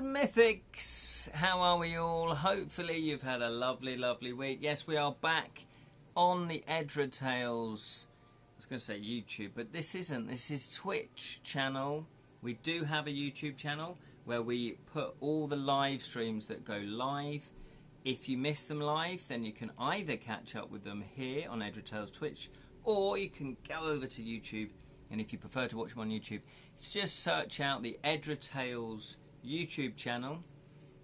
Mythics, how are we all? Hopefully you've had a lovely week. Yes, we are back on the Edra Tales, I was going to say YouTube, but this isn't. This is Twitch channel. We do have a YouTube channel where we put all the live streams that go live. If you miss them live, then you can either catch up with them here on Edra Tales Twitch, or you can go over to YouTube, and if you prefer to watch them on YouTube, just search out the Edra Tales YouTube channel.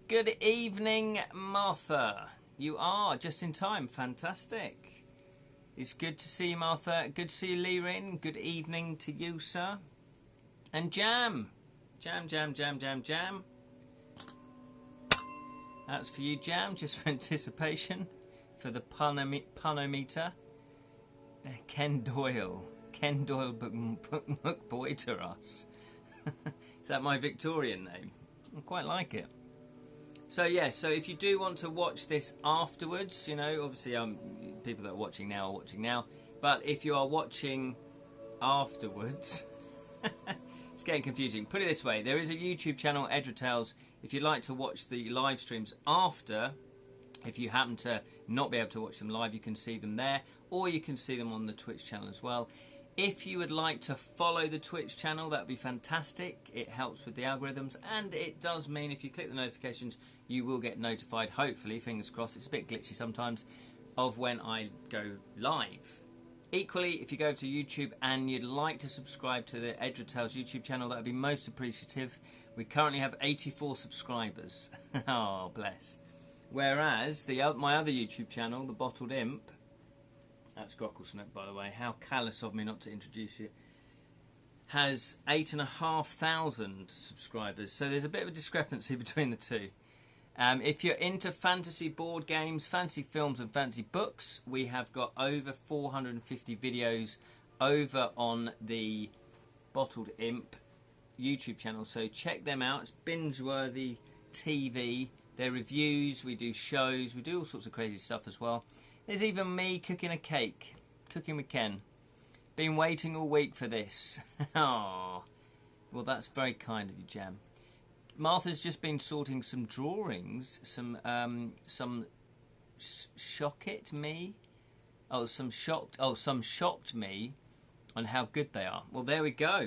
Good evening, Martha. You are just in time. Fantastic. It's good to see you, Martha. Good to see you, Lirin. Good evening to you, sir. And Jam. Jam. That's for you, Jam, just for anticipation, for the punometer. Ken Doyle Boyter us. Is that my Victorian name? I quite like it. So yeah, so if you do want to watch this afterwards, you know, obviously people that are watching now, but if you are watching afterwards, it's getting confusing. Put it this way, there is a YouTube channel, Edra Tales. If you'd like to watch the live streams after, if you happen to not be able to watch them live, you can see them there, or you can see them on the Twitch channel as well. If you would like to follow the Twitch channel, that would be fantastic. It helps with the algorithms, and it does mean if you click the notifications, you will get notified, hopefully, fingers crossed, it's a bit glitchy sometimes, of when I go live. Equally, if you go to YouTube and you'd like to subscribe to the Edra Tales YouTube channel, that would be most appreciative. We currently have 84 subscribers. Oh, bless. Whereas my other YouTube channel, The Bottled Imp, that's Grocklesnook, by the way, how callous of me not to introduce you, has 8,500 subscribers. So there's a bit of a discrepancy between the two. If you're into fantasy board games, fantasy films and fantasy books, we have got over 450 videos over on the Bottled Imp YouTube channel. So check them out. It's binge-worthy TV. They're reviews, we do shows, we do all sorts of crazy stuff as well. There's even me cooking a cake. Cooking with Ken. Been waiting all week for this. Oh, well, that's very kind of you, Jam. Martha's just been sorting some drawings. Some shocked me on how good they are. Well, there we go.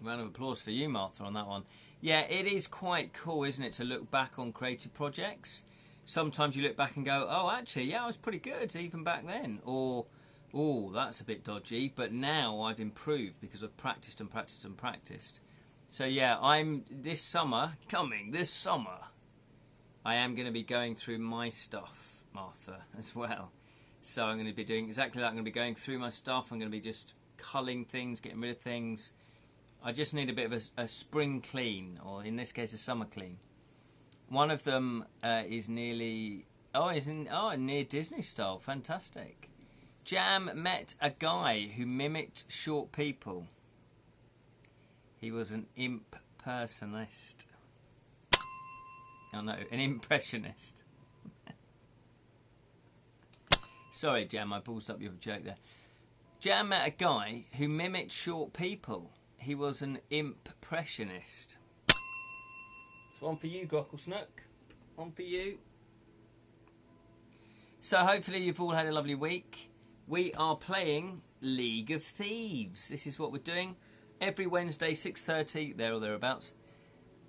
Round of applause for you, Martha, on that one. Yeah, it is quite cool, isn't it, to look back on creative projects. Sometimes you look back and go, oh, actually, yeah, I was pretty good even back then. Or, oh, that's a bit dodgy, but now I've improved because I've practiced and practiced and practiced. So, yeah, this summer, I am going to be going through my stuff, Martha, as well. So I'm going to be doing exactly that. I'm going to be going through my stuff. I'm going to be just culling things, getting rid of things. I just need a bit of a spring clean, or in this case, a summer clean. One of them is near Disney style. Fantastic. Jam met a guy who mimicked short people. He was an impersonist. Oh no, an impressionist. Sorry, Jam, I ballsed up your joke there. Jam met a guy who mimicked short people. He was an impressionist. So one for you, Grocklesnook. One for you. So hopefully you've all had a lovely week. We are playing League of Thieves. This is what we're doing. Every Wednesday, 6:30, there or thereabouts.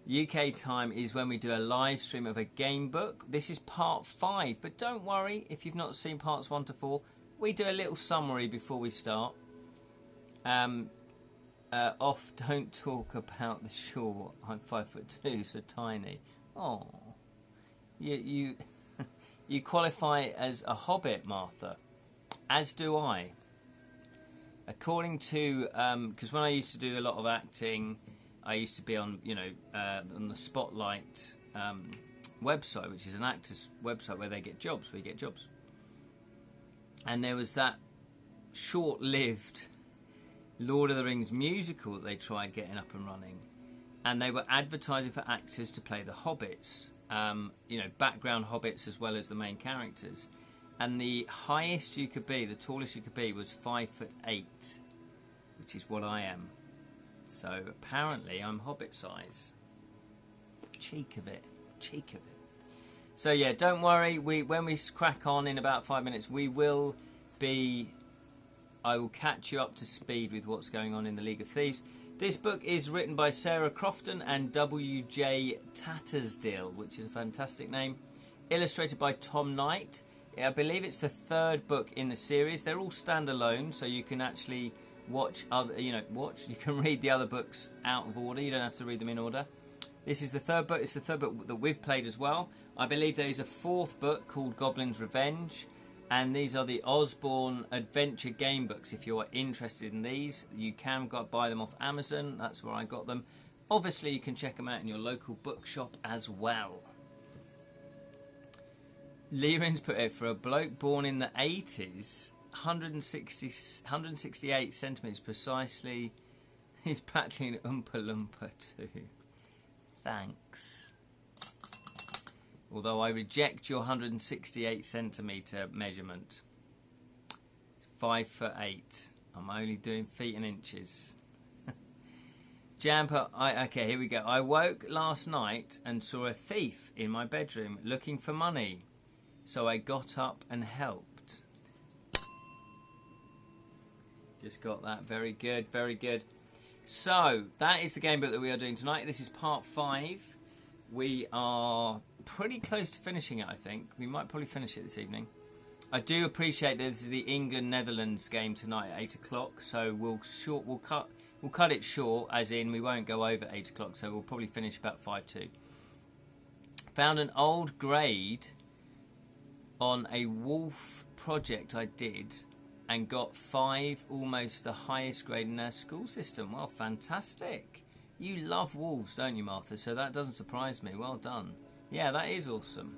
UK time is when we do a live stream of a game book. This is part 5, but don't worry if you've not seen parts 1 to 4. We do a little summary before we start. Don't talk about the short. I'm 5'2", so tiny. Oh, you qualify as a hobbit, Martha, as do I. According to, because when I used to do a lot of acting, I used to be on, on the Spotlight website, which is an actor's website where you get jobs. And there was that short-lived Lord of the Rings musical that they tried getting up and running, and they were advertising for actors to play the hobbits, background hobbits as well as the main characters, and the highest you could be, the tallest you could be, was 5'8", which is what I am. So apparently I'm hobbit size. cheek of it. Cheek of it. So yeah, don't worry. When we crack on in about 5 minutes, I will catch you up to speed with what's going on in the League of Thieves. This book is written by Sarah Crofton and W.J. Tattersdale, which is a fantastic name. Illustrated by Tom Knight. I believe it's the third book in the series. They're all standalone, so you can actually watch other. You can read the other books out of order. You don't have to read them in order. This is the third book. It's the third book that we've played as well. I believe there is a fourth book called Goblin's Revenge. And these are the Osborne Adventure game books. If you're interested in these, you can buy them off Amazon. That's where I got them. Obviously, you can check them out in your local bookshop as well. Liren's put it, for a bloke born in the 80s, 168 centimetres precisely. He's practically an Oompa Loompa too. Thanks. Although I reject your 168 centimetre measurement. It's 5'8". I'm only doing feet and inches. Jamper, okay, here we go. I woke last night and saw a thief in my bedroom looking for money. So I got up and helped. Just got that. Very good, very good. So, that is the game book that we are doing tonight. This is part 5. We are pretty close to finishing it, I think. We might probably finish it this evening. I do appreciate that this is the England-Netherlands game tonight at 8 o'clock, so we'll cut it short, as in we won't go over 8 o'clock, so we'll probably finish about 5:02. Found an old grade on a wolf project I did and got 5, almost the highest grade in our school system. Well, fantastic. You love wolves, don't you, Martha? So that doesn't surprise me. Well done. Yeah, that is awesome.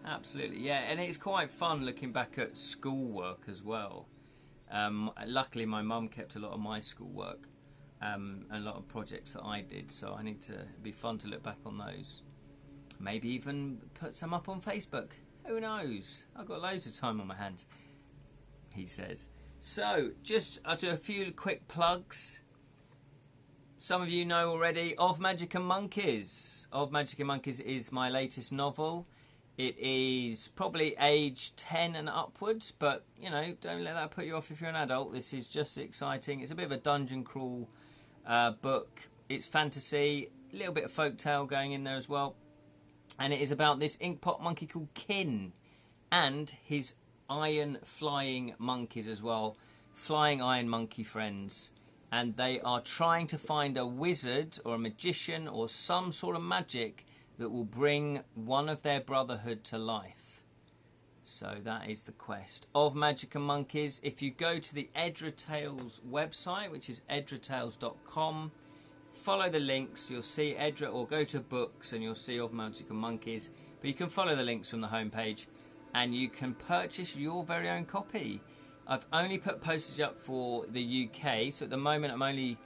Absolutely, yeah. And it's quite fun looking back at schoolwork as well. Luckily, my mum kept a lot of my schoolwork, a lot of projects that I did. So it'd be fun to look back on those. Maybe even put some up on Facebook. Who knows? I've got loads of time on my hands, he says. So, I'll do a few quick plugs. Some of you know already of Magic and Monkeys. Of Magic and Monkeys is my latest novel. It is probably age 10 and upwards, but, don't let that put you off if you're an adult. This is just exciting. It's a bit of a dungeon crawl book. It's fantasy, a little bit of folktale going in there as well. And it is about this inkpot monkey called Kin and his iron flying monkeys as well. Flying iron monkey friends. And they are trying to find a wizard or a magician or some sort of magic that will bring one of their brotherhood to life. So that is the quest of Magic and Monkeys. If you go to the Edra Tales website, which is edratales.com, follow the links, you'll see Edra, or go to books and you'll see of Magic and Monkeys. But you can follow the links from the homepage and you can purchase your very own copy. I've only put postage up for the UK, so at the moment I'm only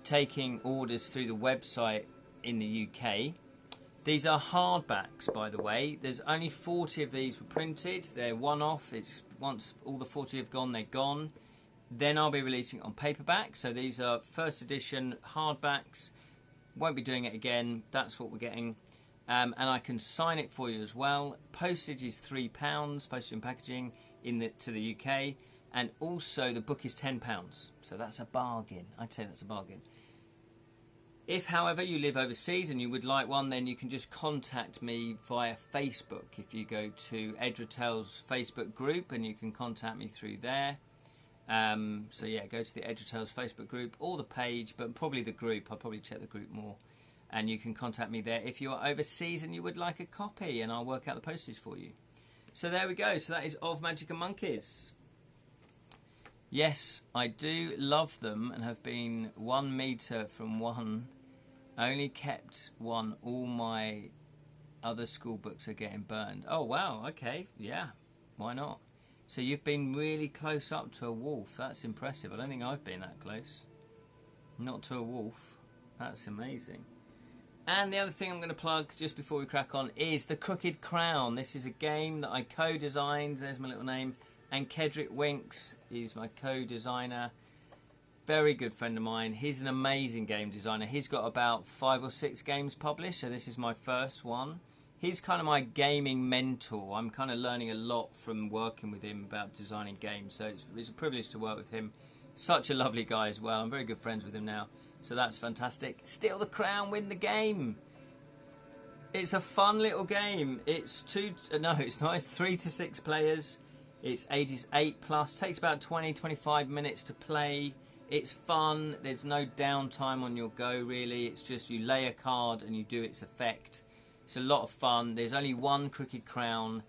taking orders through the website in the UK. These are hardbacks, by the way. There's only 40 of these were printed. They're one-off. It's once all the 40 have gone, they're gone. Then I'll be releasing it on paperback. So these are first edition hardbacks. Won't be doing it again. That's what we're getting. And I can sign it for you as well. Postage is £3, postage and packaging to the UK. And also the book is £10. So that's a bargain. I'd say that's a bargain. If, however, you live overseas and you would like one, then you can just contact me via Facebook. If you go to Edra Tales Facebook group, and you can contact me through there. So yeah, go to the Edra Tales Facebook group or the page, but probably the group. I'll probably check the group more. And you can contact me there if you are overseas and you would like a copy, and I'll work out the postage for you. So there we go. So that is of Magic and Monkeys. Yes, I do love them and have been 1 metre from one. Only kept one. All my other school books are getting burned. Oh, wow. Okay. Yeah. Why not? So you've been really close up to a wolf. That's impressive. I don't think I've been that close. Not to a wolf. That's amazing. And the other thing I'm going to plug just before we crack on is The Crooked Crown. This is a game that I co-designed. There's my little name. And Kedrick Winks is my co-designer. very good friend of mine. He's an amazing game designer. He's got about 5 or 6 games published, so this is my first one. He's kind of my gaming mentor. I'm kind of learning a lot from working with him about designing games, so it's a privilege to work with him. Such a lovely guy as well. I'm very good friends with him now, so that's fantastic. Steal the crown, win the game. It's a fun little game. It's it's 3 to 6 players. It's ages 8+. Takes about 20-25 minutes to play. It's fun. There's no downtime on your go, really. It's just you lay a card and you do its effect. It's a lot of fun. There's only one crooked crown.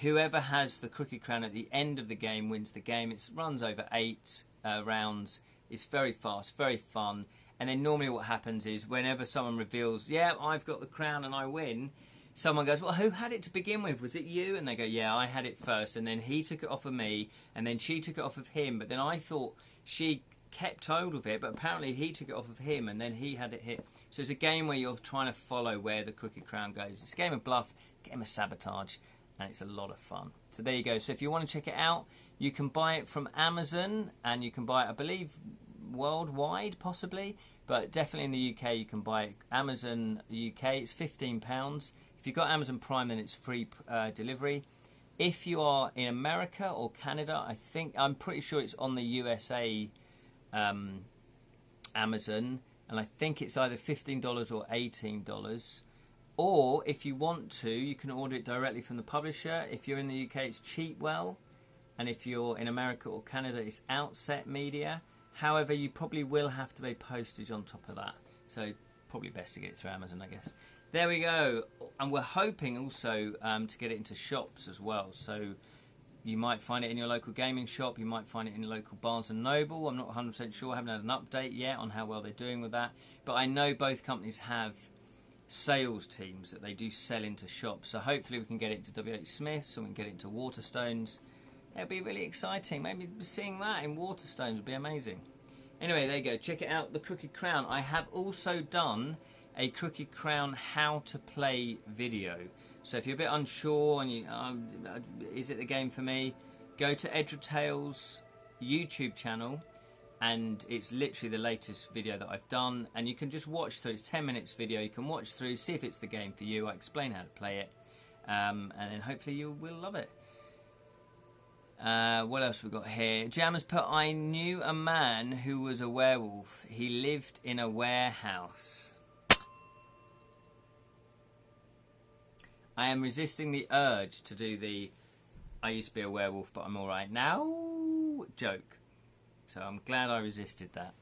Whoever has the crooked crown at the end of the game wins the game. It runs over 8 rounds. It's very fast, very fun. And then normally what happens is whenever someone reveals, yeah, I've got the crown and I win, someone goes, well, who had it to begin with? Was it you? And they go, yeah, I had it first. And then he took it off of me. And then she took it off of him. But then I thought she kept hold of it. But apparently he took it off of him. And then he had it hit. So it's a game where you're trying to follow where the crooked crown goes. It's a game of bluff, a game of sabotage. And it's a lot of fun. So there you go. So if you want to check it out, you can buy it from Amazon. And you can buy it, I believe, worldwide, possibly. But definitely in the UK, you can buy it. Amazon UK, it's £15. If you've got Amazon Prime, then it's free delivery. If you are in America or Canada, I'm pretty sure it's on the USA Amazon, and I think it's either $15 or $18. Or if you want to, you can order it directly from the publisher. If you're in the UK, it's Cheatwell, and if you're in America or Canada, it's Outset Media. However, you probably will have to pay postage on top of that, so probably best to get it through Amazon, I guess. There we go, and we're hoping also to get it into shops as well. So you might find it in your local gaming shop, you might find it in your local Barnes & Noble. I'm not 100% sure, I haven't had an update yet on how well they're doing with that. But I know both companies have sales teams that they do sell into shops. So hopefully we can get it to WH Smith's, and we can get it to Waterstones. It'll be really exciting. Maybe seeing that in Waterstones would be amazing. Anyway, there you go. Check it out, The Crooked Crown. I have also done a Crooked Crown how to play video. So if you're a bit unsure and you is it the game for me, go to Edra Tales YouTube channel, and it's literally the latest video that I've done, and you can just watch through. It's 10 minutes video. You can watch through, see if it's the game for you. I explain how to play it, and then hopefully you will love it. What else we got here? Jam has put, I knew a man who was a werewolf. He lived in a warehouse. I am resisting the urge to do the I used to be a werewolf but I'm alright now joke. So I'm glad I resisted that.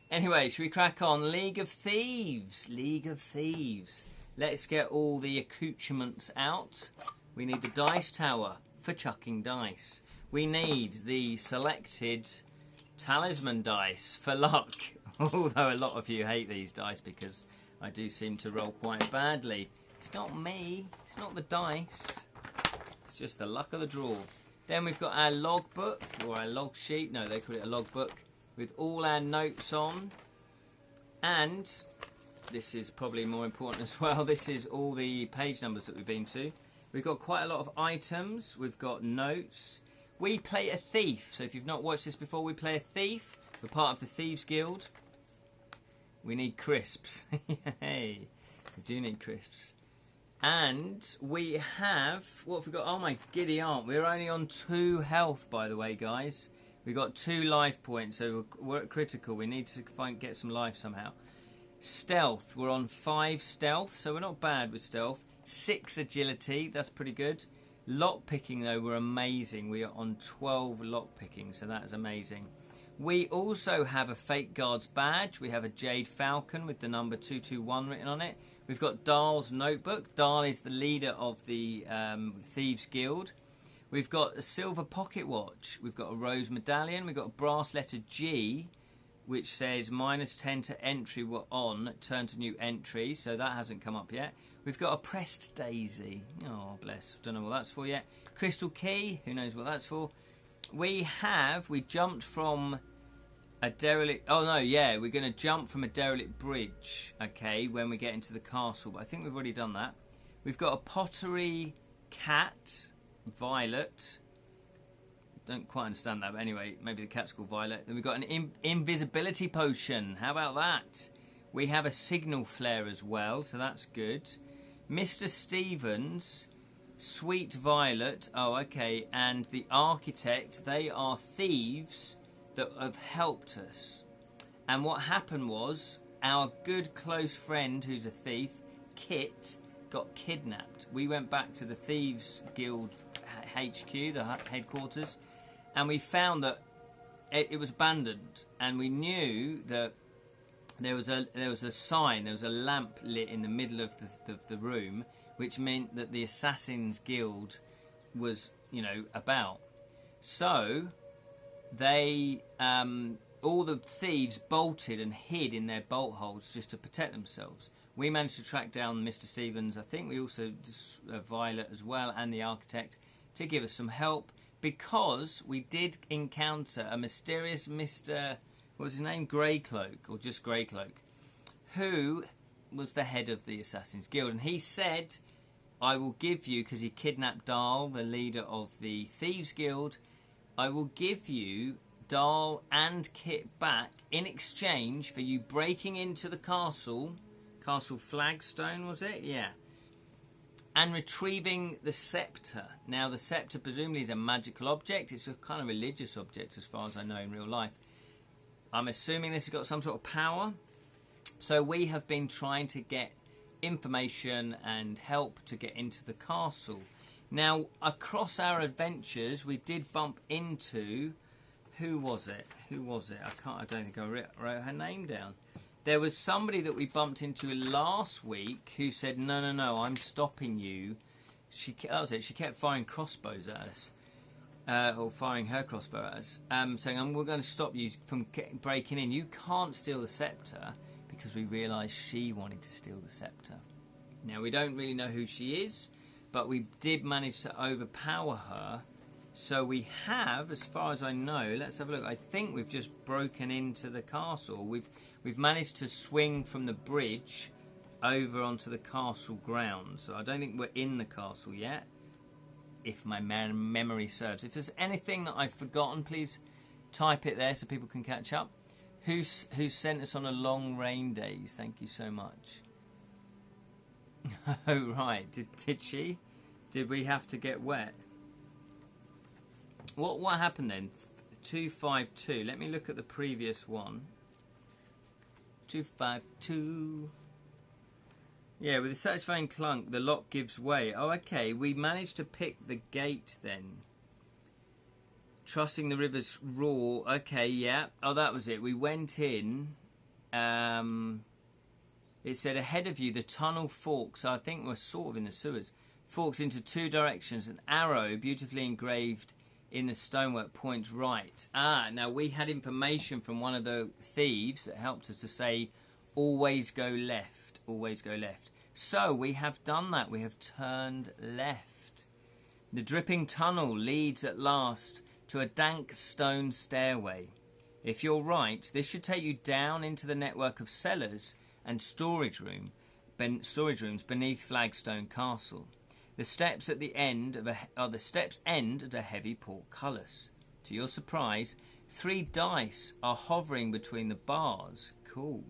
Anyway, should we crack on? League of Thieves. League of Thieves. Let's get all the accoutrements out. We need the dice tower for chucking dice. We need the selected talisman dice for luck. Although a lot of you hate these dice because I do seem to roll quite badly. It's not me, it's not the dice, it's just the luck of the draw. Then we've got our logbook, or our log sheet, no, they call it a logbook, with all our notes on. And, this is probably more important as well, this is all the page numbers that we've been to. We've got quite a lot of items, we've got notes. We play a thief, so if you've not watched this before, we play a thief. We're part of the Thieves Guild. We need crisps. Hey, we do need crisps. And we have, what have we got? Oh my giddy aunt, we're only on 2 health, by the way, guys. We've got 2 life points, so we're at critical. We need to get some life somehow. Stealth, we're on 5 stealth, so we're not bad with stealth. 6 agility, that's pretty good. Lock picking, though, we're amazing. We are on 12 lock picking, so that is amazing. We also have a Fate Guards badge. We have a Jade Falcon with the number 221 written on it. We've got Dahl's notebook. Dahl is the leader of the Thieves Guild. We've got a silver pocket watch. We've got a rose medallion. We've got a brass letter G, which says -10 to entry were on, turn to new entry. So that hasn't come up yet. We've got a pressed daisy. Oh, bless. Don't know what that's for yet. Crystal key. Who knows what that's for? We jumped from a derelict... Oh, no, yeah, we're going to jump from a derelict bridge, okay, when we get into the castle. But I think we've already done that. We've got a pottery cat, Violet, don't quite understand that, but anyway, maybe the cat's called Violet. Then we've got an invisibility potion. How about that? We have a signal flare as well, so that's good. Mr. Stevens, Sweet Violet, oh okay, and the Architect, they are thieves that have helped us. And what happened was, our good close friend who's a thief, Kit, got kidnapped. We went back to the Thieves Guild HQ, the headquarters, and we found that it was abandoned, and we knew that there was a sign, there was a lamp lit in the middle of the room, which meant that the Assassin's Guild was, you know, about. So they all the thieves bolted and hid in their bolt holes just to protect themselves. We managed to track down Mr. Stevens. I think we also Violet as well, and the Architect, to give us some help, because we did encounter a mysterious Mr. what was his name? Greycloak, or just Greycloak, who was the head of the Assassin's Guild, and he said, I will give you, because he kidnapped Dahl, the leader of the Thieves Guild, I will give you Dahl and Kit back in exchange for you breaking into the castle, Castle Flaggstone, was it? Yeah. And retrieving the scepter. Now, the scepter presumably is a magical object. It's a kind of religious object as far as I know in real life. I'm assuming this has got some sort of power. So we have been trying to get information and help to get into the castle. Now, across our adventures, we did bump into... Who was it? I don't think I wrote her name down. There was somebody that we bumped into last week who said, no, I'm stopping you. That was it. She kept firing crossbows at us. Or firing her crossbow at us. Saying, we're going to stop you from breaking in. You can't steal the scepter, because we realised she wanted to steal the scepter. Now, we don't really know who she is, but we did manage to overpower her. So we have, as far as I know, let's have a look. I think we've just broken into the castle. We've managed to swing from the bridge over onto the castle grounds. So I don't think we're in the castle yet, if my memory serves. If there's anything that I've forgotten, please type it there so people can catch up. Who sent us on a long rain days? Thank you so much. Oh, right. Did she? Did we have to get wet? What happened then? 252. Let me look at the previous one. 252. Yeah, with a satisfying clunk, the lock gives way. Oh, okay. We managed to pick the gate then. Trusting the river's roar. Okay, yeah. Oh, that was it. We went in. It said, ahead of you, the tunnel forks. I think we're sort of in the sewers. Forks into two directions. An arrow, beautifully engraved in the stonework, points right. Now we had information from one of the thieves that helped us to say, always go left, always go left. So we have done that. We have turned left. The dripping tunnel leads at last to a dank stone stairway. If you're right, this should take you down into the network of cellars and storage rooms beneath Flagstone Castle. The steps at the end end at a heavy portcullis. To your surprise, 3 dice are hovering between the bars. Cool.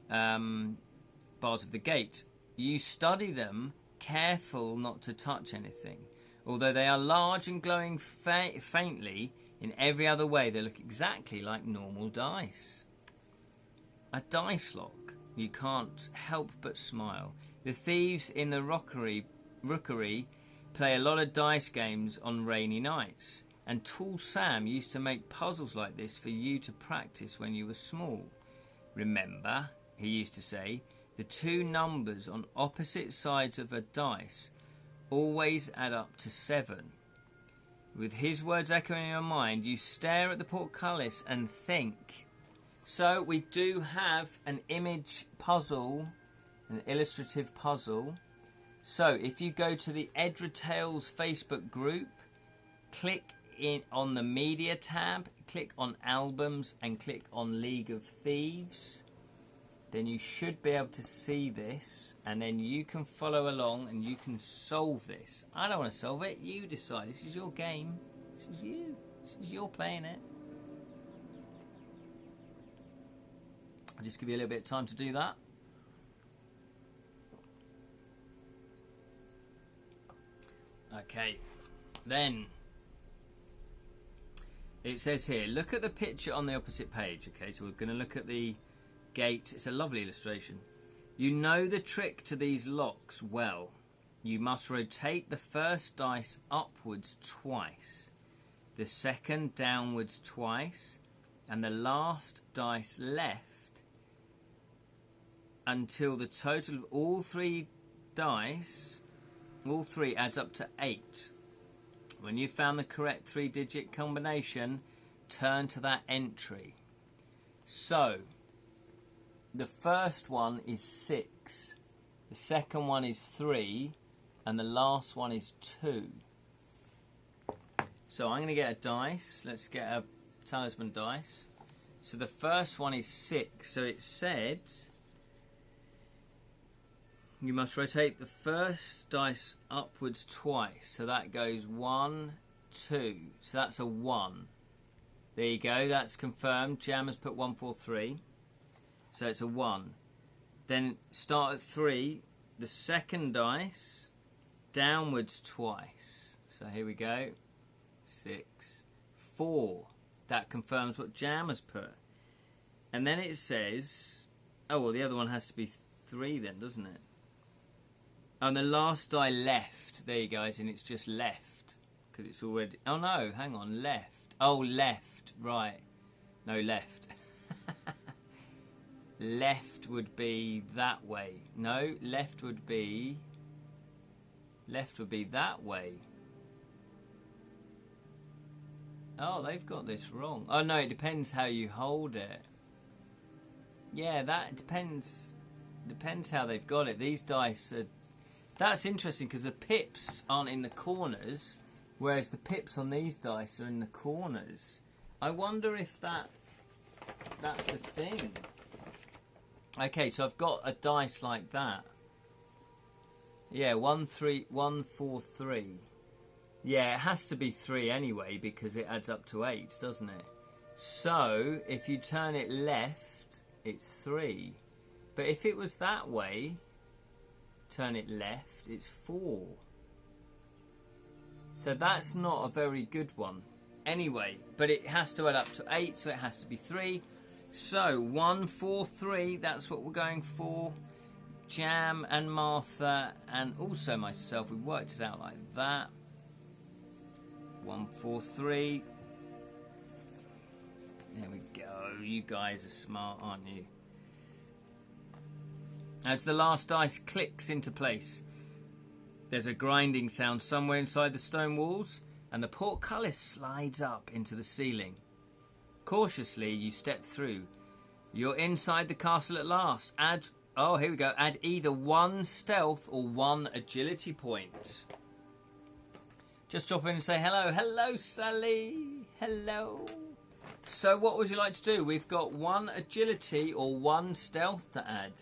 Bars of the gate. You study them, careful not to touch anything. Although they are large and glowing faintly, in every other way they look exactly like normal dice. A dice lock. You can't help but smile. The thieves in the rookery play a lot of dice games on rainy nights, and Tall Sam used to make puzzles like this for you to practice when you were small. Remember, he used to say, the 2 numbers on opposite sides of a dice always add up to 7. With his words echoing in your mind, you stare at the portcullis and think. So we do have an image puzzle, an illustrative puzzle. So if you go to the Edra Tales Facebook group, click on the media tab, click on albums and click on League of Thieves. then you should be able to see this, and then you can follow along and you can solve this. I don't want to solve it. You decide. This is your game. This is you. This is you're playing it. I'll just give you a little bit of time to do that. Okay, then it says here, look at the picture on the opposite page. Okay, so we're going to look at the gate. It's a lovely illustration. You know the trick to these locks well. You must rotate the first dice upwards twice, the second downwards twice, and the last dice left until the total of all three dice, all three, adds up to 8. When you've found the correct 3-digit combination, turn to that entry. So, the first one is 6, the second one is 3, and the last one is 2. So I'm going to get a dice. Let's get a talisman dice. So the first one is 6. So it said you must rotate the first dice upwards twice. So that goes 1, 2. So that's a 1. There you go. That's confirmed. Jam has put 1, 4, 3. So it's a 1. Then start at 3. The second dice downwards twice. So here we go. 6, 4. That confirms what Jam has put. And then it says, oh well, the other one has to be 3 then, doesn't it? And the last die left. There you go, and it's just left because it's already. Oh no, hang on, left. Oh, left, right? No, left. Left would be that way. No, left would be. Left would be that way. Oh, they've got this wrong. Oh no, it depends how you hold it. Yeah, that depends. Depends how they've got it. These dice are. That's interesting because the pips aren't in the corners, whereas the pips on these dice are in the corners. I wonder if that's a thing. Okay, so I've got a dice like that. Yeah, 1, 3, 1, 4, 3. Yeah, it has to be 3 anyway because it adds up to 8, doesn't it? So if you turn it left, it's 3. But if it was that way, turn it left, it's 4. So that's not a very good one. Anyway, but it has to add up to 8, so it has to be 3. So 1, 4, 3, that's what we're going for. Jam and Martha and also myself, we worked it out like that. 1, 4, 3. There we go. You guys are smart, aren't you? As the last dice clicks into place, there's a grinding sound somewhere inside the stone walls, and the portcullis slides up into the ceiling. Cautiously, you step through. You're inside the castle at last. Add either 1 stealth or 1 agility point. Just drop in and say hello. Hello, Sally. Hello. So what would you like to do? We've got 1 agility or 1 stealth to add.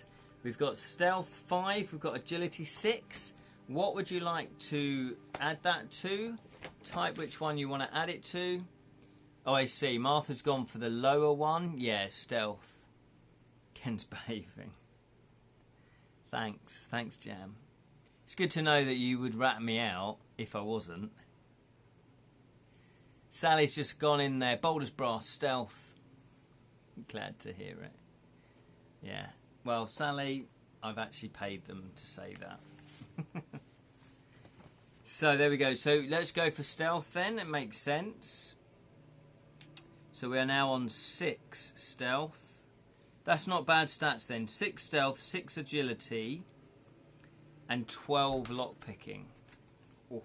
We've got stealth 5, we've got agility 6. What would you like to add that to? Type which one you want to add it to. Oh, I see. Martha's gone for the lower one. Yeah, stealth. Ken's behaving. Thanks. Thanks, Jam. It's good to know that you would rat me out if I wasn't. Sally's just gone in there. Boulder's Brass, stealth. Glad to hear it. Yeah. Well, Sally, I've actually paid them to say that. So there we go. So let's go for stealth then. It makes sense. So we are now on 6 stealth. That's not bad stats then. 6 stealth, 6 agility, and 12 lockpicking. Oh.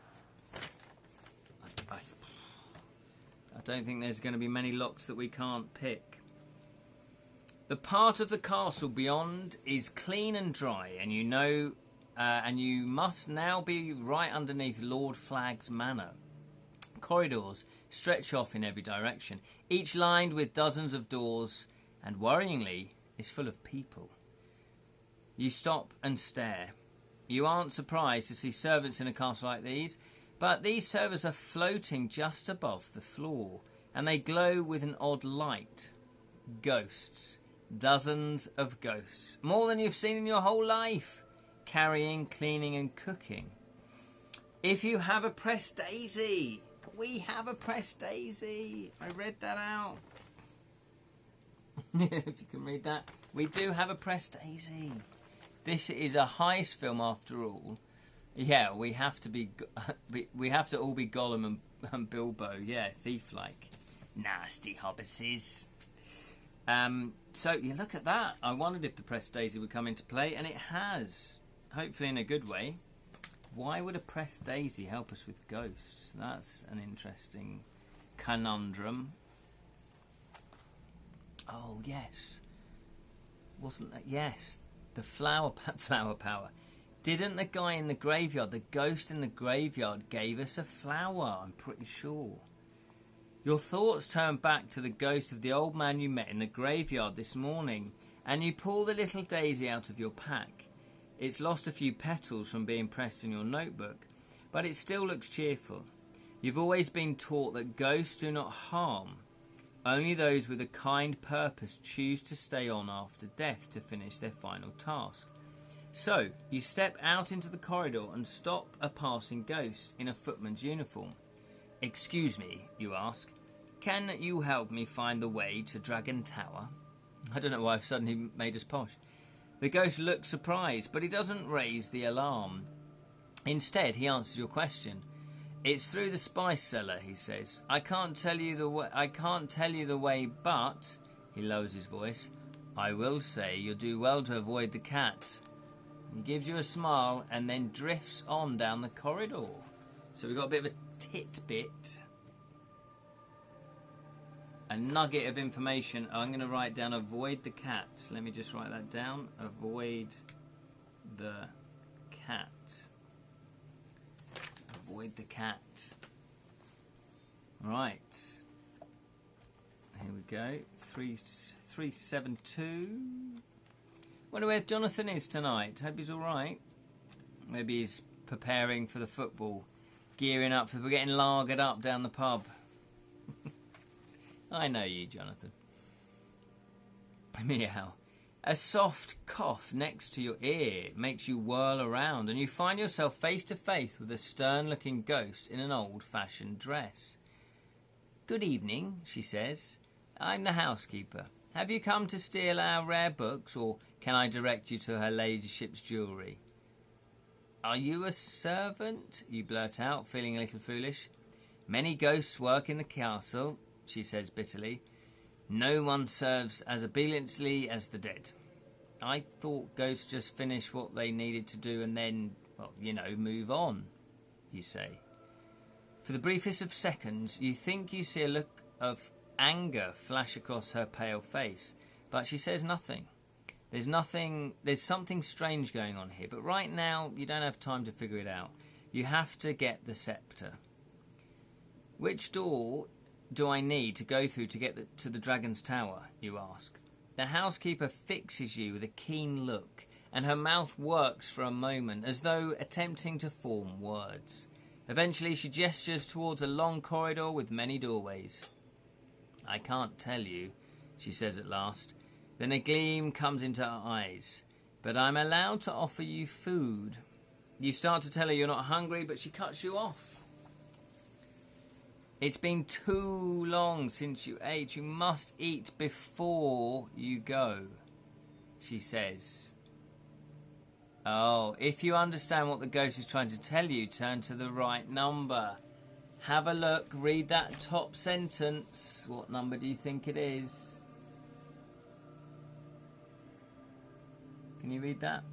I don't think there's going to be many locks that we can't pick. The part of the castle beyond is clean and dry, and you know, and you must now be right underneath Lord Flagg's manor. Corridors stretch off in every direction, each lined with dozens of doors, and worryingly, is full of people. You stop and stare. You aren't surprised to see servants in a castle like these, but these servants are floating just above the floor, and they glow with an odd light. Ghosts. Dozens of ghosts. More than you've seen in your whole life. Carrying, cleaning and cooking. If you have a pressed daisy. We have a pressed daisy. I read that out. If you can read that. We do have a pressed daisy. This is a heist film after all. Yeah, we have to be. We have to all be Gollum and Bilbo. Yeah, thief-like. Nasty hobbitses. So you look at that. I wondered if the pressed daisy would come into play, and it has. Hopefully in a good way. Why would a pressed daisy help us with ghosts? That's an interesting conundrum. Oh yes, wasn't that? Yes, the flower power. Didn't the guy in the graveyard, the ghost in the graveyard, gave us a flower? I'm pretty sure. Your thoughts turn back to the ghost of the old man you met in the graveyard this morning, and you pull the little daisy out of your pack. It's lost a few petals from being pressed in your notebook, but it still looks cheerful. You've always been taught that ghosts do not harm. Only those with a kind purpose choose to stay on after death to finish their final task. So, you step out into the corridor and stop a passing ghost in a footman's uniform. "Excuse me," you ask. "Can you help me find the way to Dragon Tower?" I don't know why I've suddenly made us posh. The ghost looks surprised, but he doesn't raise the alarm. Instead, he answers your question. "It's through the spice cellar," he says. I can't tell you the way, but," he lowers his voice, "I will say you'll do well to avoid the cat." He gives you a smile and then drifts on down the corridor. So we've got a bit of a tidbit. A nugget of information. I'm going to write down avoid the cat. Let me just write that down. Avoid the cat. Avoid the cat. Right. Here we go. 372. Wonder where Jonathan is tonight. Hope he's alright. Maybe he's preparing for the football. Gearing up for... We're getting lagered up down the pub. I know you, Jonathan. Meow. A soft cough next to your ear makes you whirl around, and you find yourself face to face with a stern-looking ghost in an old-fashioned dress. "Good evening," she says. "I'm the housekeeper. Have you come to steal our rare books, or can I direct you to her ladyship's jewellery?" "Are you a servant?" you blurt out, feeling a little foolish. "Many ghosts work in the castle," she says bitterly. "No one serves as obediently as the dead." "I thought ghosts just finished what they needed to do and then, well, move on," you say. For the briefest of seconds, you think you see a look of anger flash across her pale face, but she says nothing. There's something strange going on here, but right now you don't have time to figure it out. You have to get the scepter. "Which door do I need to go through to get to the Dragon's Tower?" you ask. The housekeeper fixes you with a keen look, and her mouth works for a moment as though attempting to form words. Eventually she gestures towards a long corridor with many doorways. "I can't tell you," she says at last. Then a gleam comes into her eyes. "But I'm allowed to offer you food." You start to tell her you're not hungry, but she cuts you off. "It's been too long since you ate. You must eat before you go," she says. Oh, if you understand what the ghost is trying to tell you, turn to the right number. Have a look, read that top sentence. What number do you think it is? Can you read that?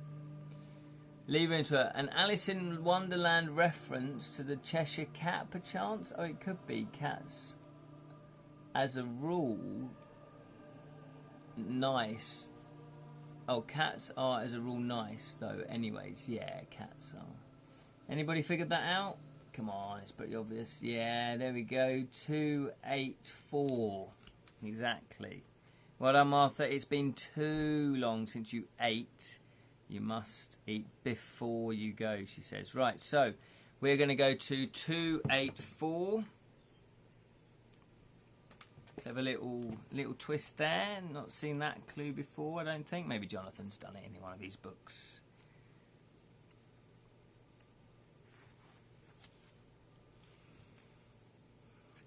Leave her into her. An Alice in Wonderland reference to the Cheshire Cat, perchance? Oh, it could be. Cats, as a rule, nice. Oh, cats are, as a rule, nice, though. Anyways, yeah, cats are. Anybody figured that out? Come on, it's pretty obvious. Yeah, there we go. 284. Exactly. Well done, Martha. It's been too long since you ate. You must eat before you go, she says. Right, so we're going to go to 284. Clever little twist there. Not seen that clue before, I don't think. Maybe Jonathan's done it in one of his books.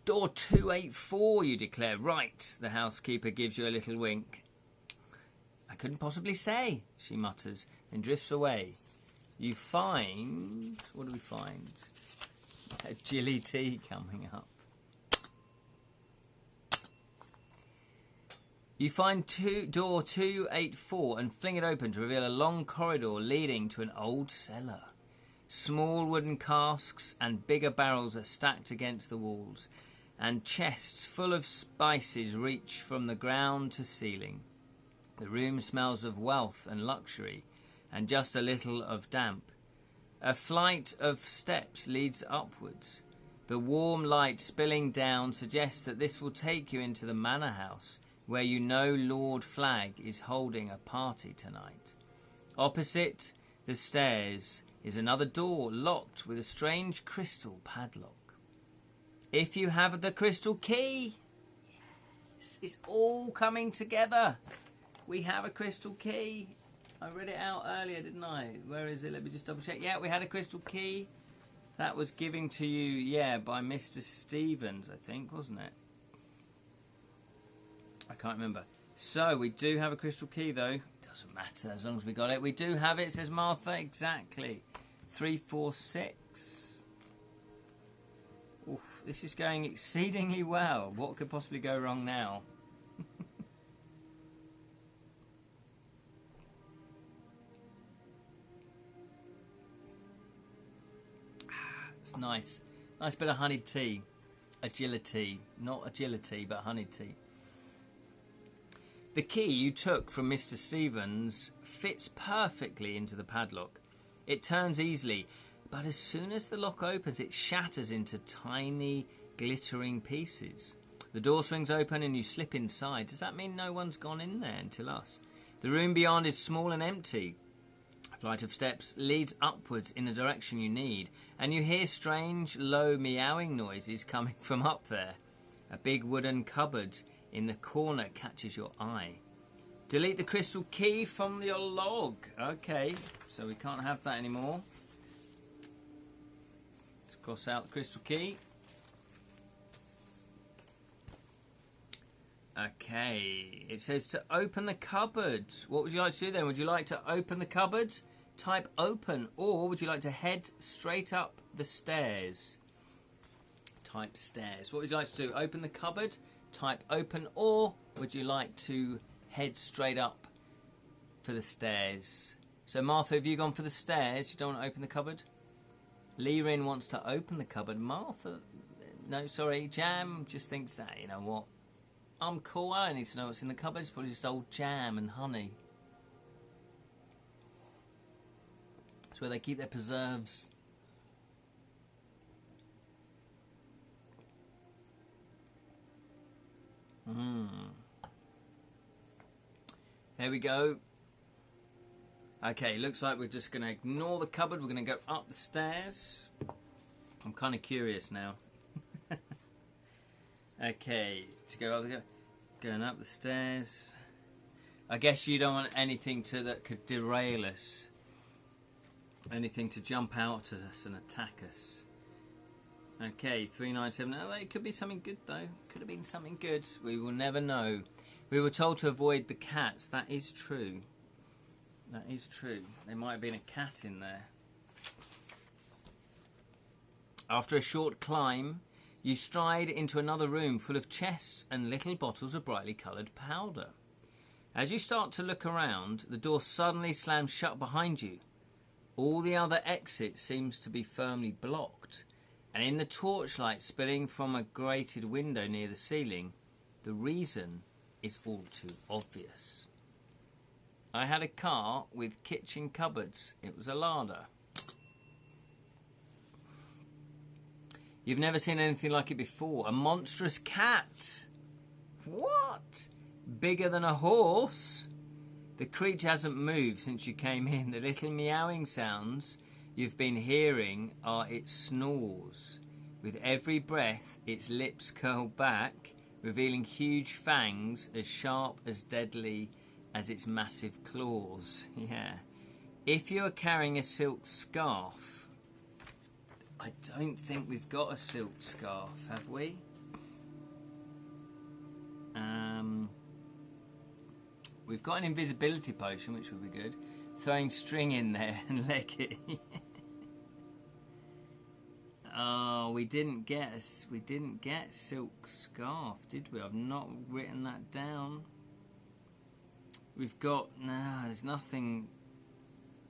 Door 284, you declare. Right, the housekeeper gives you a little wink. I couldn't possibly say, she mutters, then drifts away. You find... What do we find? Agility coming up. You find door 284 and fling it open to reveal a long corridor leading to an old cellar. Small wooden casks and bigger barrels are stacked against the walls, and chests full of spices reach from the ground to ceiling. The room smells of wealth and luxury, and just a little of damp. A flight of steps leads upwards. The warm light spilling down suggests that this will take you into the manor house, where you know Lord Flagg is holding a party tonight. Opposite the stairs is another door locked with a strange crystal padlock. If you have the crystal key, yes, it's all coming together. We have a crystal key. I read it out earlier, didn't I? Where is it? Let me just double check. Yeah, we had a crystal key. That was given to you, yeah, by Mr. Stevens, I think, wasn't it? I can't remember. So, we do have a crystal key, though. Doesn't matter, as long as we got it. We do have it, says Martha. Exactly. 346. Oof, this is going exceedingly well. What could possibly go wrong now? It's nice. Nice bit of honeyed tea. Agility. Not agility, but honeyed tea. The key you took from Mr. Stevens fits perfectly into the padlock. It turns easily, but as soon as the lock opens, it shatters into tiny, glittering pieces. The door swings open and you slip inside. Does that mean no one's gone in there until us? The room beyond is small and empty. A flight of steps leads upwards in the direction you need, and you hear strange, low meowing noises coming from up there. A big wooden cupboard in the corner catches your eye. Delete the crystal key from your log. Okay, so we can't have that anymore. Let's cross out the crystal key. Okay, it says to open the cupboard. What would you like to do then? Would you like to open the cupboard? Type open, or would you like to head straight up the stairs? Type stairs. What would you like to do? Open the cupboard? Type open, or would you like to head straight up for the stairs? So Martha, have you gone for the stairs? You don't want to open the cupboard? Leerin wants to open the cupboard. Martha, no, sorry, Jam just thinks that, you know what? I'm cool, I don't need to know what's in the cupboard. It's probably just old jam and honey. It's where they keep their preserves. There we go. Okay, looks like we're just going to ignore the cupboard. We're going to go up the stairs. I'm kind of curious now. Okay, to go up going up the stairs. I guess you don't want anything that could derail us. Anything to jump out at us and attack us. Okay, 397. Oh, it could be something good, though. Could have been something good. We will never know. We were told to avoid the cats. That is true. That is true. There might have been a cat in there. After a short climb, you stride into another room full of chests and little bottles of brightly coloured powder. As you start to look around, the door suddenly slams shut behind you. All the other exits seems to be firmly blocked. And in the torchlight spilling from a grated window near the ceiling, the reason is all too obvious. I had a car with kitchen cupboards. It was a larder. You've never seen anything like it before. A monstrous cat. What? Bigger than a horse? The creature hasn't moved since you came in. The little meowing sounds you've been hearing are its snores. With every breath, its lips curl back, revealing huge fangs as sharp as deadly as its massive claws. Yeah. If you are carrying a silk scarf, I don't think we've got a silk scarf, have we? We've got an invisibility potion, which would be good. Throwing string in there and leg it. Oh, we didn't get silk scarf, did we? I've not written that down. We've got there's nothing.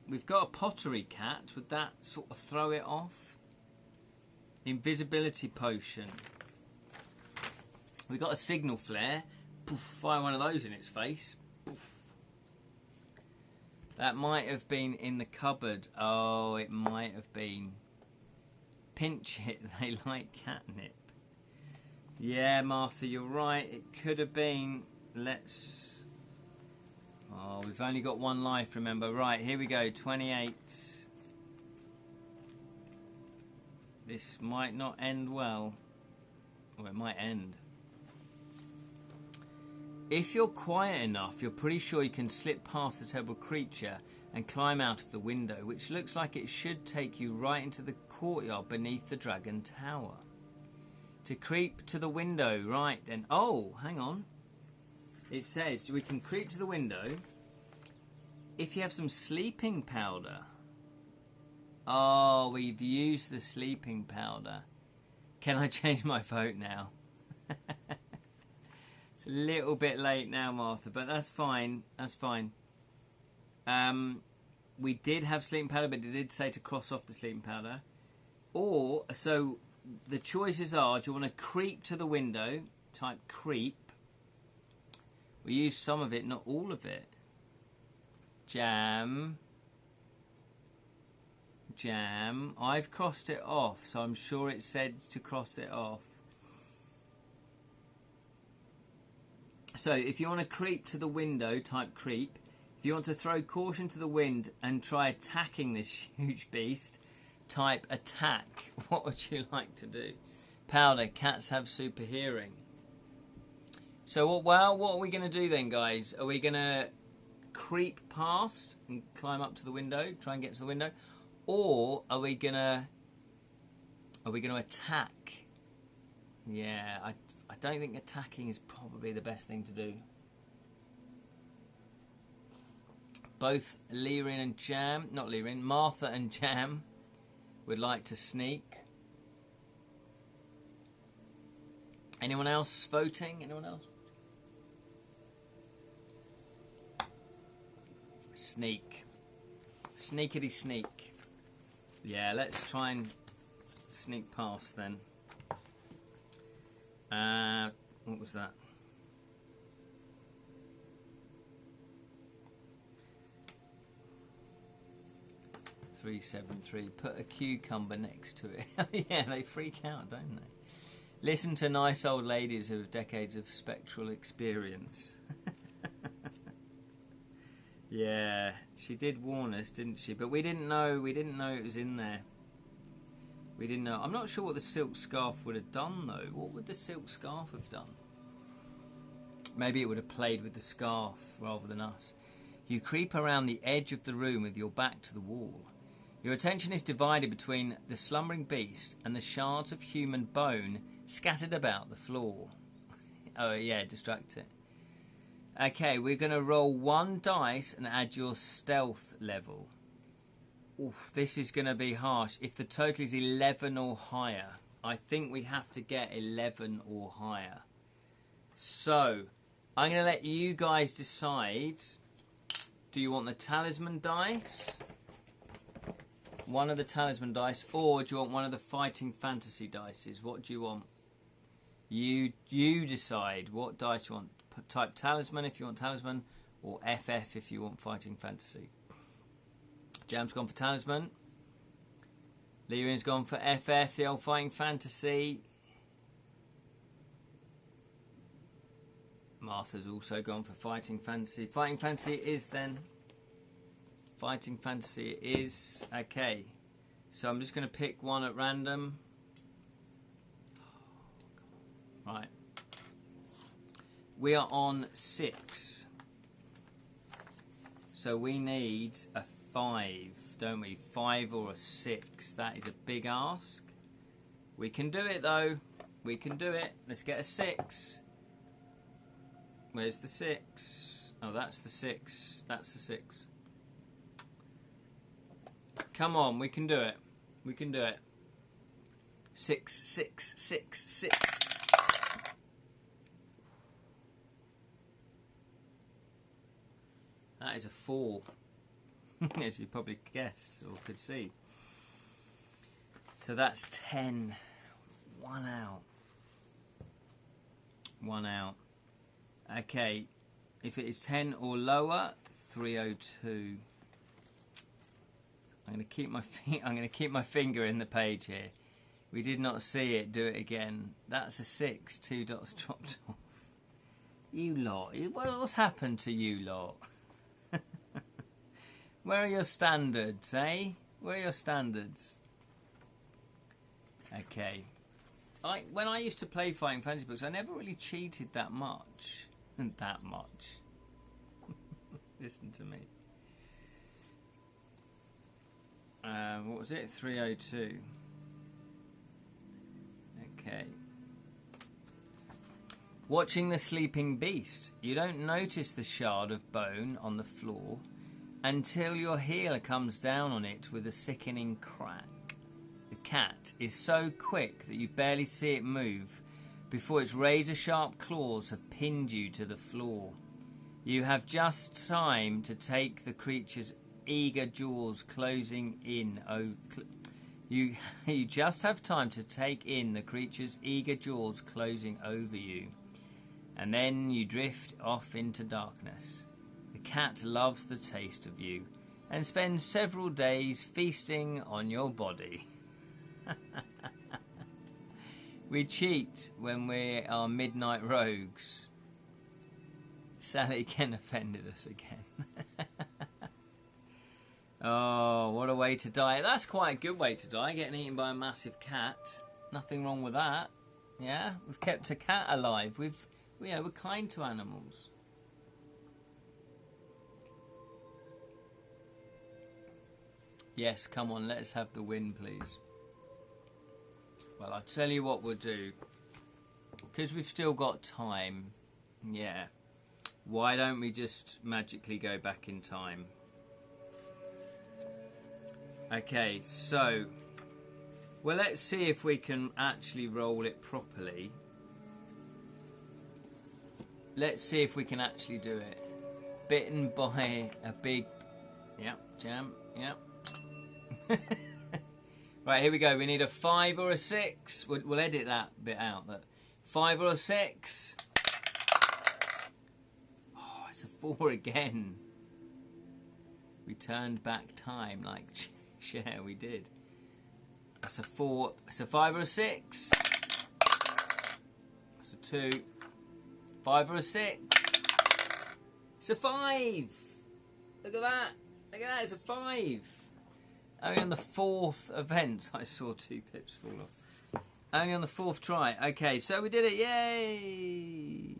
We've got a pottery cat. Would that sort of throw it off? Invisibility potion. We got a signal flare. Poof, fire one of those in its face. Poof. That might have been in the cupboard. Oh, it might have been. Pinch it. They like catnip. Yeah, Martha, you're right. It could have been. Let's. Oh, we've only got one life, remember. Right, here we go. 28. This might not end well. Or it might end. If you're quiet enough, you're pretty sure you can slip past the terrible creature and climb out of the window, which looks like it should take you right into the courtyard beneath the Dragon Tower. To creep to the window, right then. Oh, hang on. It says we can creep to the window if you have some sleeping powder. Oh, we've used the sleeping powder. Can I change my vote now? It's a little bit late now, Martha, but that's fine. That's fine. We did have sleeping powder, but it did say to cross off the sleeping powder. Or, so the choices are, do you want to creep to the window? Type creep. We use some of it, not all of it. Jam. I've crossed it off, so I'm sure it said to cross it off. So if you want to creep to the window, type creep. If you want to throw caution to the wind and try attacking this huge beast, type attack. What would you like to do? Powder, cats have super hearing. So, well, what are we going to do then, guys? Are we going to creep past and climb up to the window, try and get to the window? Or are we going to attack? Yeah, I don't think attacking is probably the best thing to do. Both Martha and Jam would like to sneak. Anyone else voting? Anyone else? Sneak. Sneakity sneak. Yeah, let's try and sneak past then. What was that? $373. Put a cucumber next to it. Yeah, they freak out, don't they? Listen to nice old ladies who have decades of spectral experience. Yeah, she did warn us, didn't she? But we didn't know it was in there. We didn't know. I'm not sure what the silk scarf would have done, though. What would the silk scarf have done? Maybe it would have played with the scarf rather than us. You creep around the edge of the room with your back to the wall. Your attention is divided between the slumbering beast and the shards of human bone scattered about the floor. Oh, yeah, distract it. Okay, we're going to roll 1 dice and add your stealth level. Oof, this is going to be harsh. If the total is 11 or higher, I think we have to get 11 or higher. So, I'm going to let you guys decide. Do you want the talisman dice? One of the talisman dice, or do you want one of the fighting fantasy dices? What do you want? You decide what dice you want. Type talisman if you want talisman, or FF if you want fighting fantasy. Jam's gone for talisman. Lyrian's gone for FF, the old fighting fantasy. Martha's also gone for Fighting Fantasy. Fighting Fantasy it is then. Fighting Fantasy it is. Okay. So I'm just going to pick one at random. Right. We are on 6. So we need a 5, don't we? 5 or a 6. That is a big ask. We can do it though. We can do it. Let's get a 6. Where's the 6? Oh, that's the 6. That's the 6. Come on, we can do it. We can do it. 6, 6, 6, 6. That is a 4. As you probably guessed or could see. So that's 10. 1 out. 1 out. Okay. If it is 10 or lower, 302. I'm going to keep my finger in the page here. We did not see it. Do it again. That's a 6. 2 dots dropped off. You lot. What's happened to you lot? Where are your standards, eh? Where are your standards? Okay. When I used to play Fighting Fantasy books, I never really cheated that much. That much. Listen to me. What was it? 302. Okay. Watching the sleeping beast. You don't notice the shard of bone on the floor until your heel comes down on it with a sickening crack. The cat is so quick that you barely see it move before its razor-sharp claws have pinned you to the floor. You have just time to take the creature's eager jaws closing in. You just have time to take in the creature's eager jaws closing over you, and then you drift off into darkness. The cat loves the taste of you and spends several days feasting on your body. We cheat when we are midnight rogues. Sally Ken offended us again. Oh, what a way to die. That's quite a good way to die, getting eaten by a massive cat. Nothing wrong with that. Yeah, we've kept a cat alive. We're kind to animals. Yes, come on, let's have the win, please. Well, I'll tell you what we'll do. Because we've still got time, yeah. Why don't we just magically go back in time? Okay, so... Well, let's see if we can actually roll it properly. Let's see if we can actually do it. Bitten by a big... Yep, jam, yep. Right, here we go. We need a 5 or a 6. We'll edit that bit out. But 5 or a 6. Oh, it's a 4 again. We turned back time like Cher, we did. That's a 4. It's a 5 or a 6. That's a 2. 5 or a 6. It's a 5. Look at that. Look at that. It's a 5. Only on the 4th event I saw 2 pips fall off. Only on the 4th try. Okay, so we did it. Yay!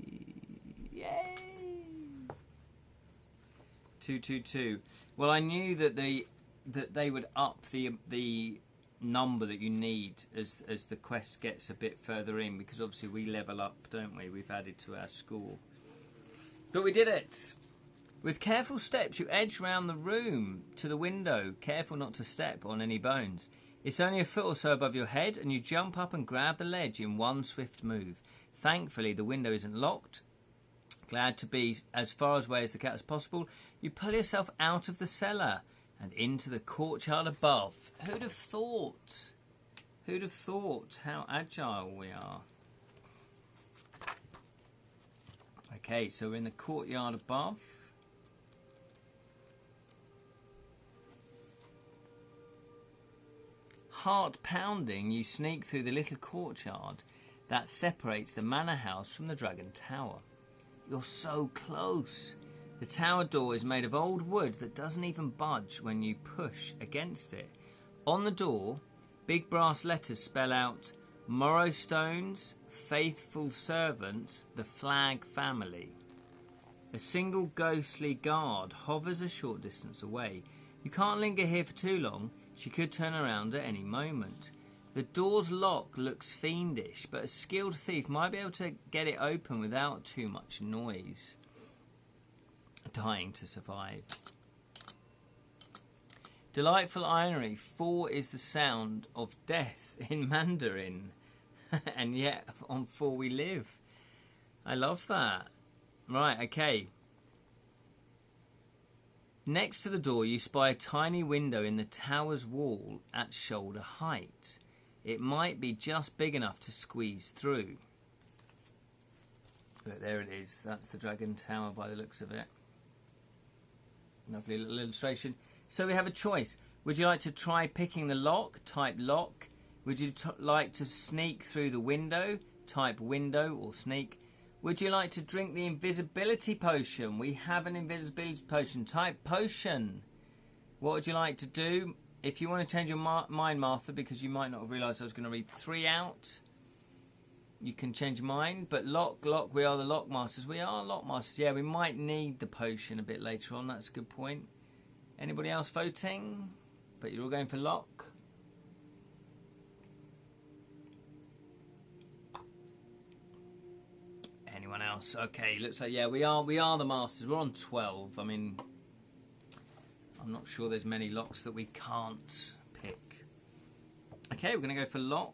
Yay! 222. Well, I knew that they would up the number that you need as the quest gets a bit further in, because obviously we level up, don't we? We've added to our score. But we did it. With careful steps, you edge round the room to the window, careful not to step on any bones. It's only a foot or so above your head, and you jump up and grab the ledge in one swift move. Thankfully, the window isn't locked. Glad to be as far away as the cat as possible, you pull yourself out of the cellar and into the courtyard above. Who'd have thought? Who'd have thought how agile we are? Okay, so we're in the courtyard above. Heart pounding, you sneak through the little courtyard that separates the manor house from the dragon tower. You're so close. The tower door is made of old wood that doesn't even budge when you push against it. On the door, big brass letters spell out Morrowstone's faithful servants, the Flagg family. A single ghostly guard hovers a short distance away. You can't linger here for too long. She could turn around at any moment. The door's lock looks fiendish, but a skilled thief might be able to get it open without too much noise. Dying to survive. Delightful irony. 4 is the sound of death in Mandarin. And yet on 4 we live. I love that. Right, okay. Next to the door you spy a tiny window in the tower's wall at shoulder height. It might be just big enough to squeeze through. But there it is. That's the Dragon Tower by the looks of it. Lovely little illustration. So we have a choice. Would you like to try picking the lock? Type lock. Would you like to sneak through the window? Type window or sneak. Would you like to drink the invisibility potion? We have an invisibility potion. Type potion. What would you like to do? If you want to change your mind, Martha, because you might not have realised I was going to read 3 out, you can change your mind. But lock, we are the lock masters. We are lock masters. Yeah, we might need the potion a bit later on. That's a good point. Anybody else voting? But you're all going for lock. Anyone else? Okay, looks like, yeah, we are the masters. We're on 12. I mean, I'm not sure there's many locks that we can't pick. Okay, we're going to go for lock.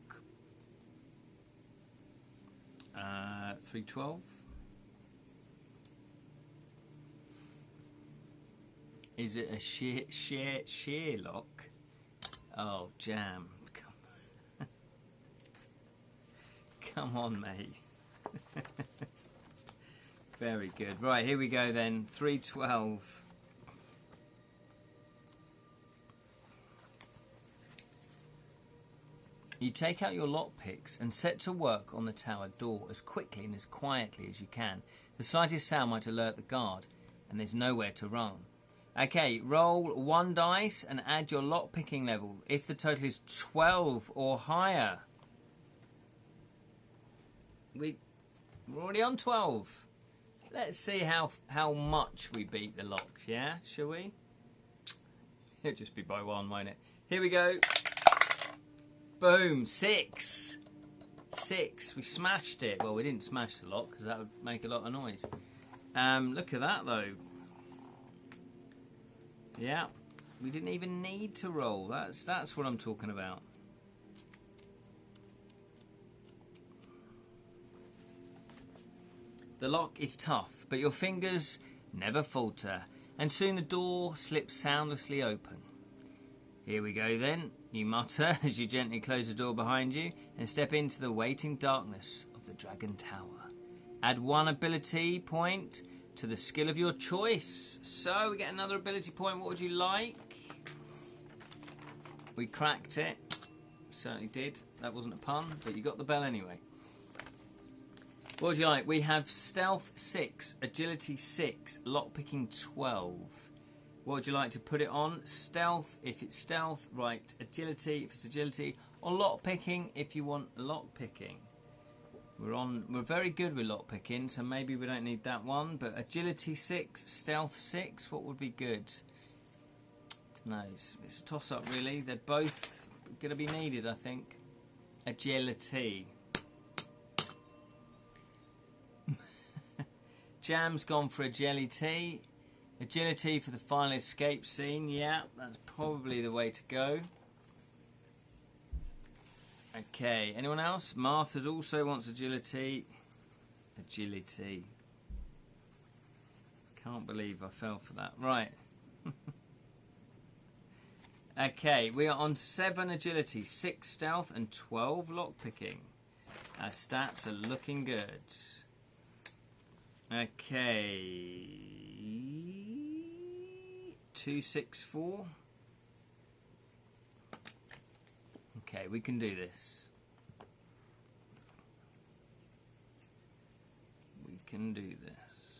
312. Is it a sheer lock? Oh, Jam. Come on, mate. Very good. Right, here we go then. 312. You take out your lockpicks and set to work on the tower door as quickly and as quietly as you can. The slightest sound might alert the guard, and there's nowhere to run. Okay, roll 1 dice and add your lockpicking level. If the total is 12 or higher, we're already on 12. Let's see how much we beat the locks, yeah? Shall we? It'll just be by 1, won't it? Here we go. Boom, 6. 6. We smashed it. Well, we didn't smash the lock because that would make a lot of noise. Look at that, though. Yeah, we didn't even need to roll. That's what I'm talking about. The lock is tough, but your fingers never falter, and soon the door slips soundlessly open. Here we go then, you mutter as you gently close the door behind you and step into the waiting darkness of the Dragon Tower. Add 1 ability point to the skill of your choice. So we get another ability point. What would you like? We cracked it. Certainly did. That wasn't a pun, but you got the bell anyway. What would you like? We have stealth 6, agility 6, lockpicking 12. What would you like to put it on? Stealth, if it's stealth, right. Agility, if it's agility. Or lockpicking, if you want lockpicking. We're very good with lockpicking, so maybe we don't need that one. But agility 6, stealth 6, what would be good? No, it's a toss-up really. They're both going to be needed, I think. Agility. Jam's gone for agility. Agility for the final escape scene. Yeah, that's probably the way to go. Okay, anyone else? Martha's also wants agility. Agility. Can't believe I fell for that. Right. Okay, we are on 7 agility, 6 stealth and 12 lockpicking. Our stats are looking good. Okay. 264. Okay, we can do this. We can do this.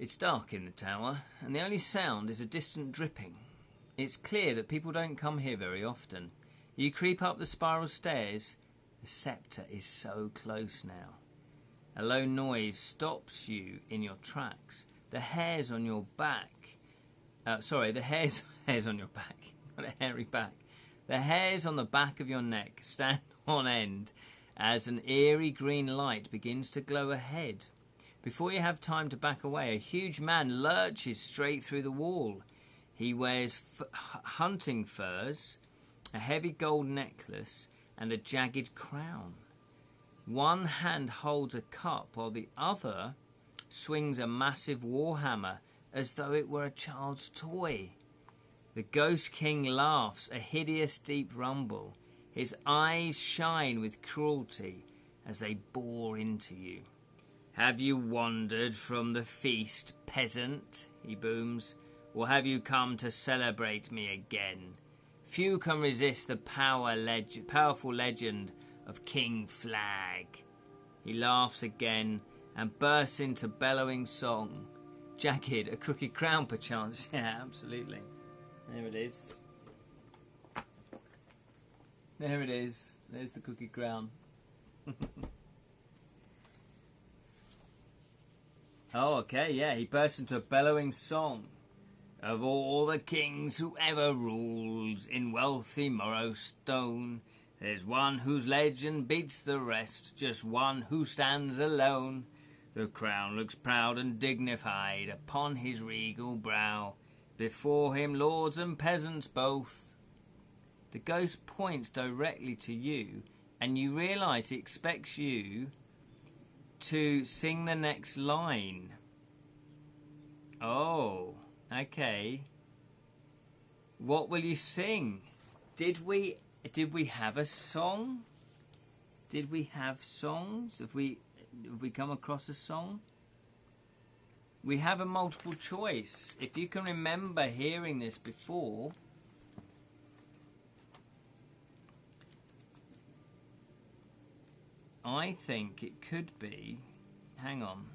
It's dark in the tower, and the only sound is a distant dripping. It's clear that people don't come here very often. You creep up the spiral stairs. The sceptre is so close now. A low noise stops you in your tracks. The hairs on your back... the hairs on your back. Not a hairy back. The hairs on the back of your neck stand on end as an eerie green light begins to glow ahead. Before you have time to back away, a huge man lurches straight through the wall. He wears hunting furs, a heavy gold necklace, and a jagged crown. One hand holds a cup while the other swings a massive warhammer as though it were a child's toy. The Ghost King laughs, a hideous deep rumble. His eyes shine with cruelty as they bore into you. "Have you wandered from the feast, peasant?" he booms. "Or have you come to celebrate me again? Few can resist the powerful legend of King Flag." He laughs again and bursts into bellowing song. Jagged, a crooked crown perchance. Yeah, absolutely. There it is. There it is. There's the crooked crown. Oh, okay, yeah. He bursts into a bellowing song. "Of all the kings who ever ruled in wealthy Morrowstone, there's one whose legend beats the rest, just one who stands alone. The crown looks proud and dignified upon his regal brow. Before him lords and peasants both." The ghost points directly to you, and you realise he expects you to sing the next line. Oh, okay. What will you sing? Did we have a song? Did we have songs? Have we come across a song? We have a multiple choice. If you can remember hearing this before, I think it could be... Hang on.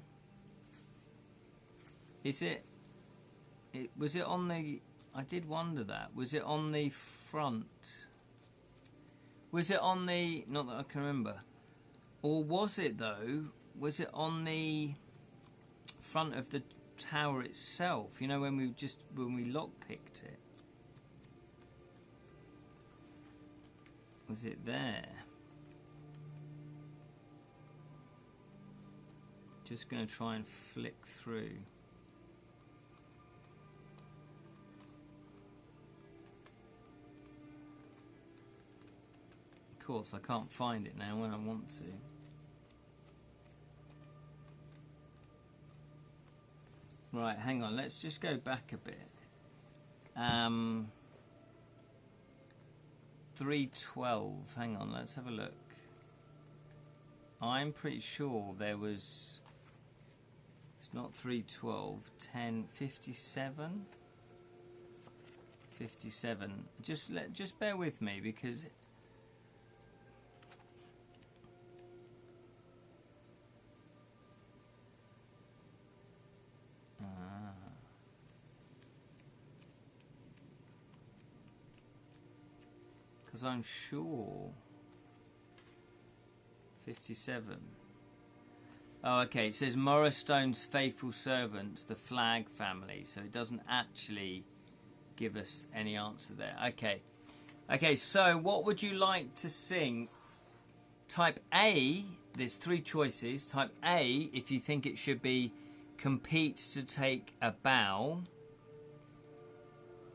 Was it on the... I did wonder that. Was it on the front? Was it on the... Not that I can remember. Or was it, though? Was it on the front of the tower itself? You know, when we lockpicked it? Was it there? Just going to try and flick through. Of course, I can't find it now when I want to. Right, hang on. Let's just go back a bit. 312. Hang on, let's have a look. I'm pretty sure there was... Not 312, 1057. 57. Just bear with me because I'm sure 57. Oh, okay. It says Morrowstone's faithful servants, the Flag family. So it doesn't actually give us any answer there. Okay. Okay, so what would you like to sing? Type A, there's three choices. Type A, if you think it should be competes to take a bow.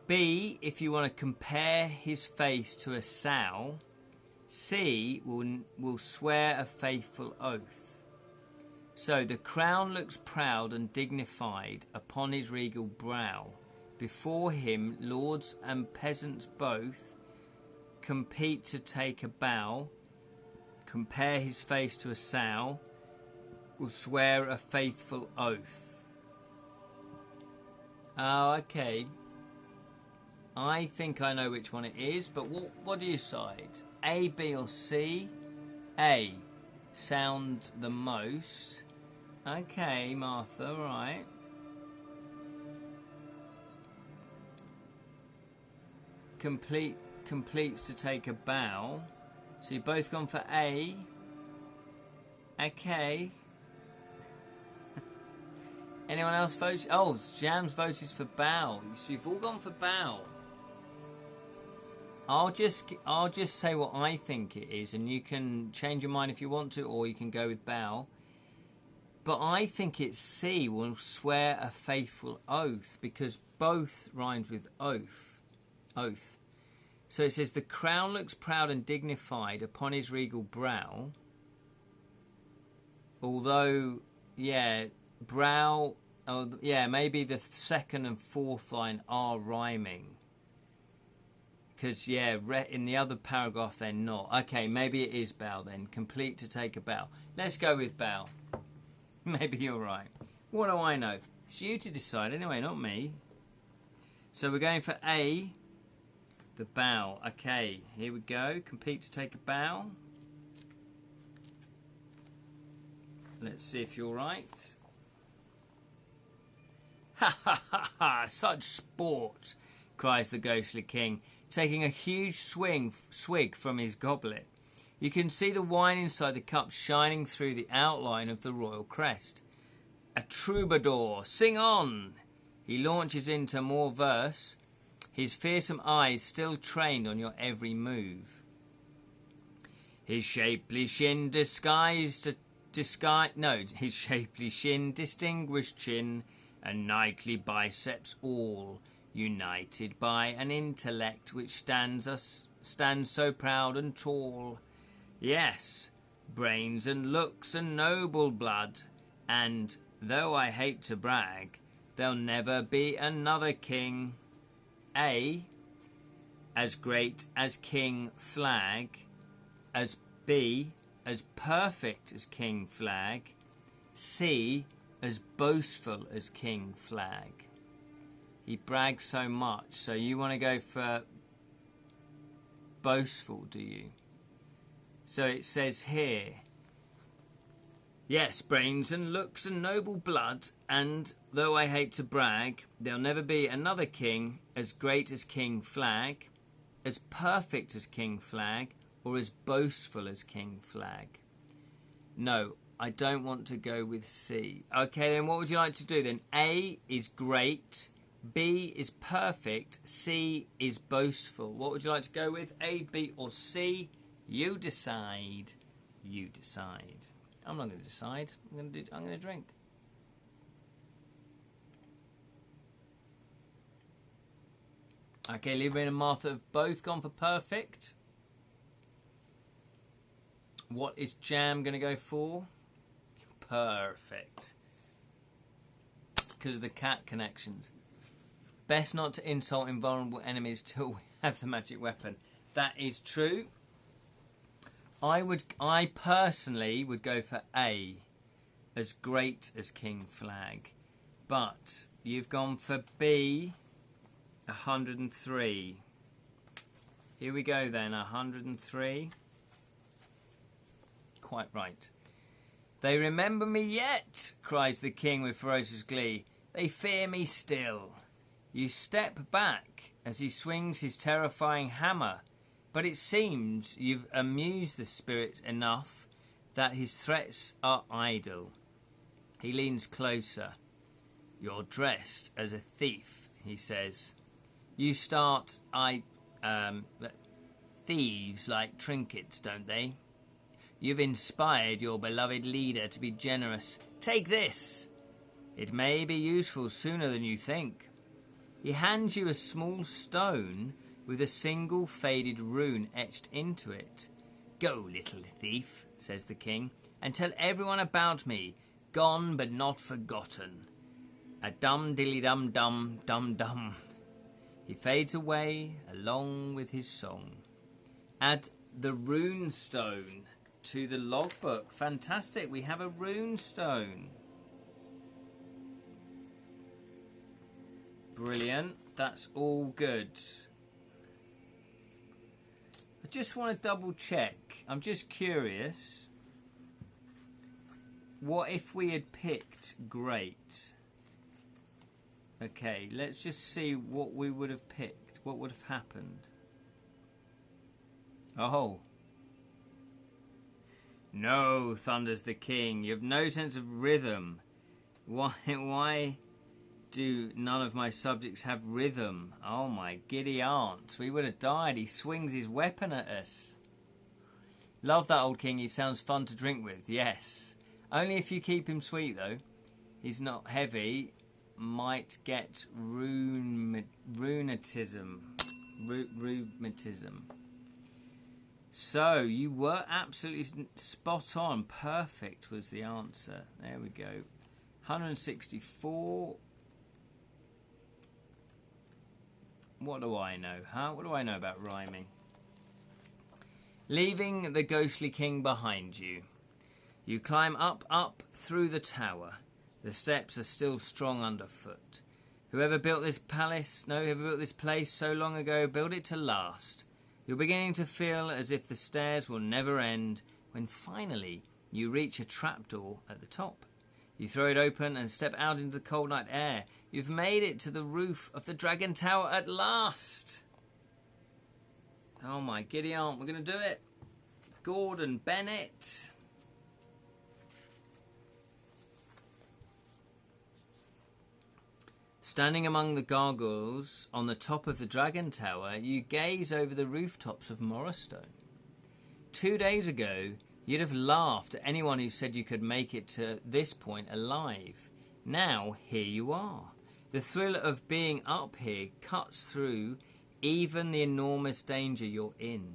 B, if you want to compare his face to a sow. C, will swear a faithful oath. So the crown looks proud and dignified upon his regal brow. Before him lords and peasants both compete to take a bow. Compare his face to a sow. Will swear a faithful oath. Oh, okay. I think I know which one it is, but what do you decide? A, B or C? A. Sound the most. Okay, Martha, right. completes to take a bow. So you've both gone for A. Okay. Anyone else vote? Oh, Jam's voted for bow. So you've all gone for bow. I'll just say what I think it is, and you can change your mind if you want to, or you can go with bow. But I think it's C, will swear a faithful oath, because both rhymes with oath. Oath. So it says, the crown looks proud and dignified upon his regal brow. Although, yeah, brow, oh, yeah, maybe the second and fourth line are rhyming. Because, yeah, in the other paragraph they're not. Okay, maybe it is bow then. Complete to take a bow. Let's go with bow. Maybe you're right. What do I know? It's you to decide anyway, not me. So we're going for A, the bow. Okay, here we go. Complete to take a bow. Let's see if you're right. Ha ha ha ha! Such sport, cries the ghostly king, taking a huge swig from his goblet. You can see the wine inside the cup shining through the outline of the royal crest. A troubadour, sing on! He launches into more verse, his fearsome eyes still trained on your every move. His shapely shin his shapely shin, distinguished chin, and knightly biceps all, united by an intellect which stands so proud and tall. Yes, brains and looks and noble blood, and, though I hate to brag, there'll never be another king. A, as great as King Flag, as B, as perfect as King Flag, C, as boastful as King Flag. He brags so much, so you want to go for boastful, do you? So it says here, yes, brains and looks and noble blood, and though I hate to brag, there'll never be another king as great as King Flag, as perfect as King Flag, or as boastful as King Flag. No, I don't want to go with C. Okay, then what would you like to do then? A is great, B is perfect, C is boastful. What would you like to go with? A, B, or C? You decide. You decide. I'm not going to decide. I'm going to drink. Okay, Libra and Martha have both gone for perfect. What is Jam going to go for? Perfect. Because of the cat connections. Best not to insult invulnerable enemies till we have the magic weapon. That is true. I personally would go for A, as great as King Flag. But you've gone for B, 103. Here we go then, 103. Quite right. They remember me yet, cries the king with ferocious glee. They fear me still. You step back as he swings his terrifying hammer, but it seems you've amused the spirit enough that his threats are idle. He leans closer. You're dressed as a thief, he says. You start, thieves like trinkets, don't they? You've inspired your beloved leader to be generous. Take this. It may be useful sooner than you think. He hands you a small stone with a single faded rune etched into it. Go, little thief, says the king, and tell everyone about me, gone but not forgotten. A dum-dilly-dum-dum, dum-dum. He fades away along with his song. Add the rune stone to the logbook. Fantastic, we have a rune stone. Brilliant, that's all good. I just want to double check. I'm just curious. What if we had picked great? Okay, let's just see what we would have picked. What would have happened? Oh. No, thunders the king. You have no sense of rhythm. Why do none of my subjects have rhythm? Oh my giddy aunt. We would have died. He swings his weapon at us. Love that old king. He sounds fun to drink with. Yes. Only if you keep him sweet, though. He's not heavy. Might get rheumatism. Rheumatism. So, you were absolutely spot on. Perfect was the answer. There we go. 164. What do I know, huh? What do I know about rhyming? Leaving the ghostly king behind you. You climb up through the tower. The steps are still strong underfoot. Whoever built this place so long ago, built it to last. You're beginning to feel as if the stairs will never end when finally you reach a trapdoor at the top. You throw it open and step out into the cold night air. You've made it to the roof of the Dragon Tower at last. Oh my giddy aunt, we're going to do it. Gordon Bennett. Standing among the gargoyles on the top of the Dragon Tower, you gaze over the rooftops of Morrowstone. 2 days ago, you'd have laughed at anyone who said you could make it to this point alive. Now, here you are. The thrill of being up here cuts through even the enormous danger you're in.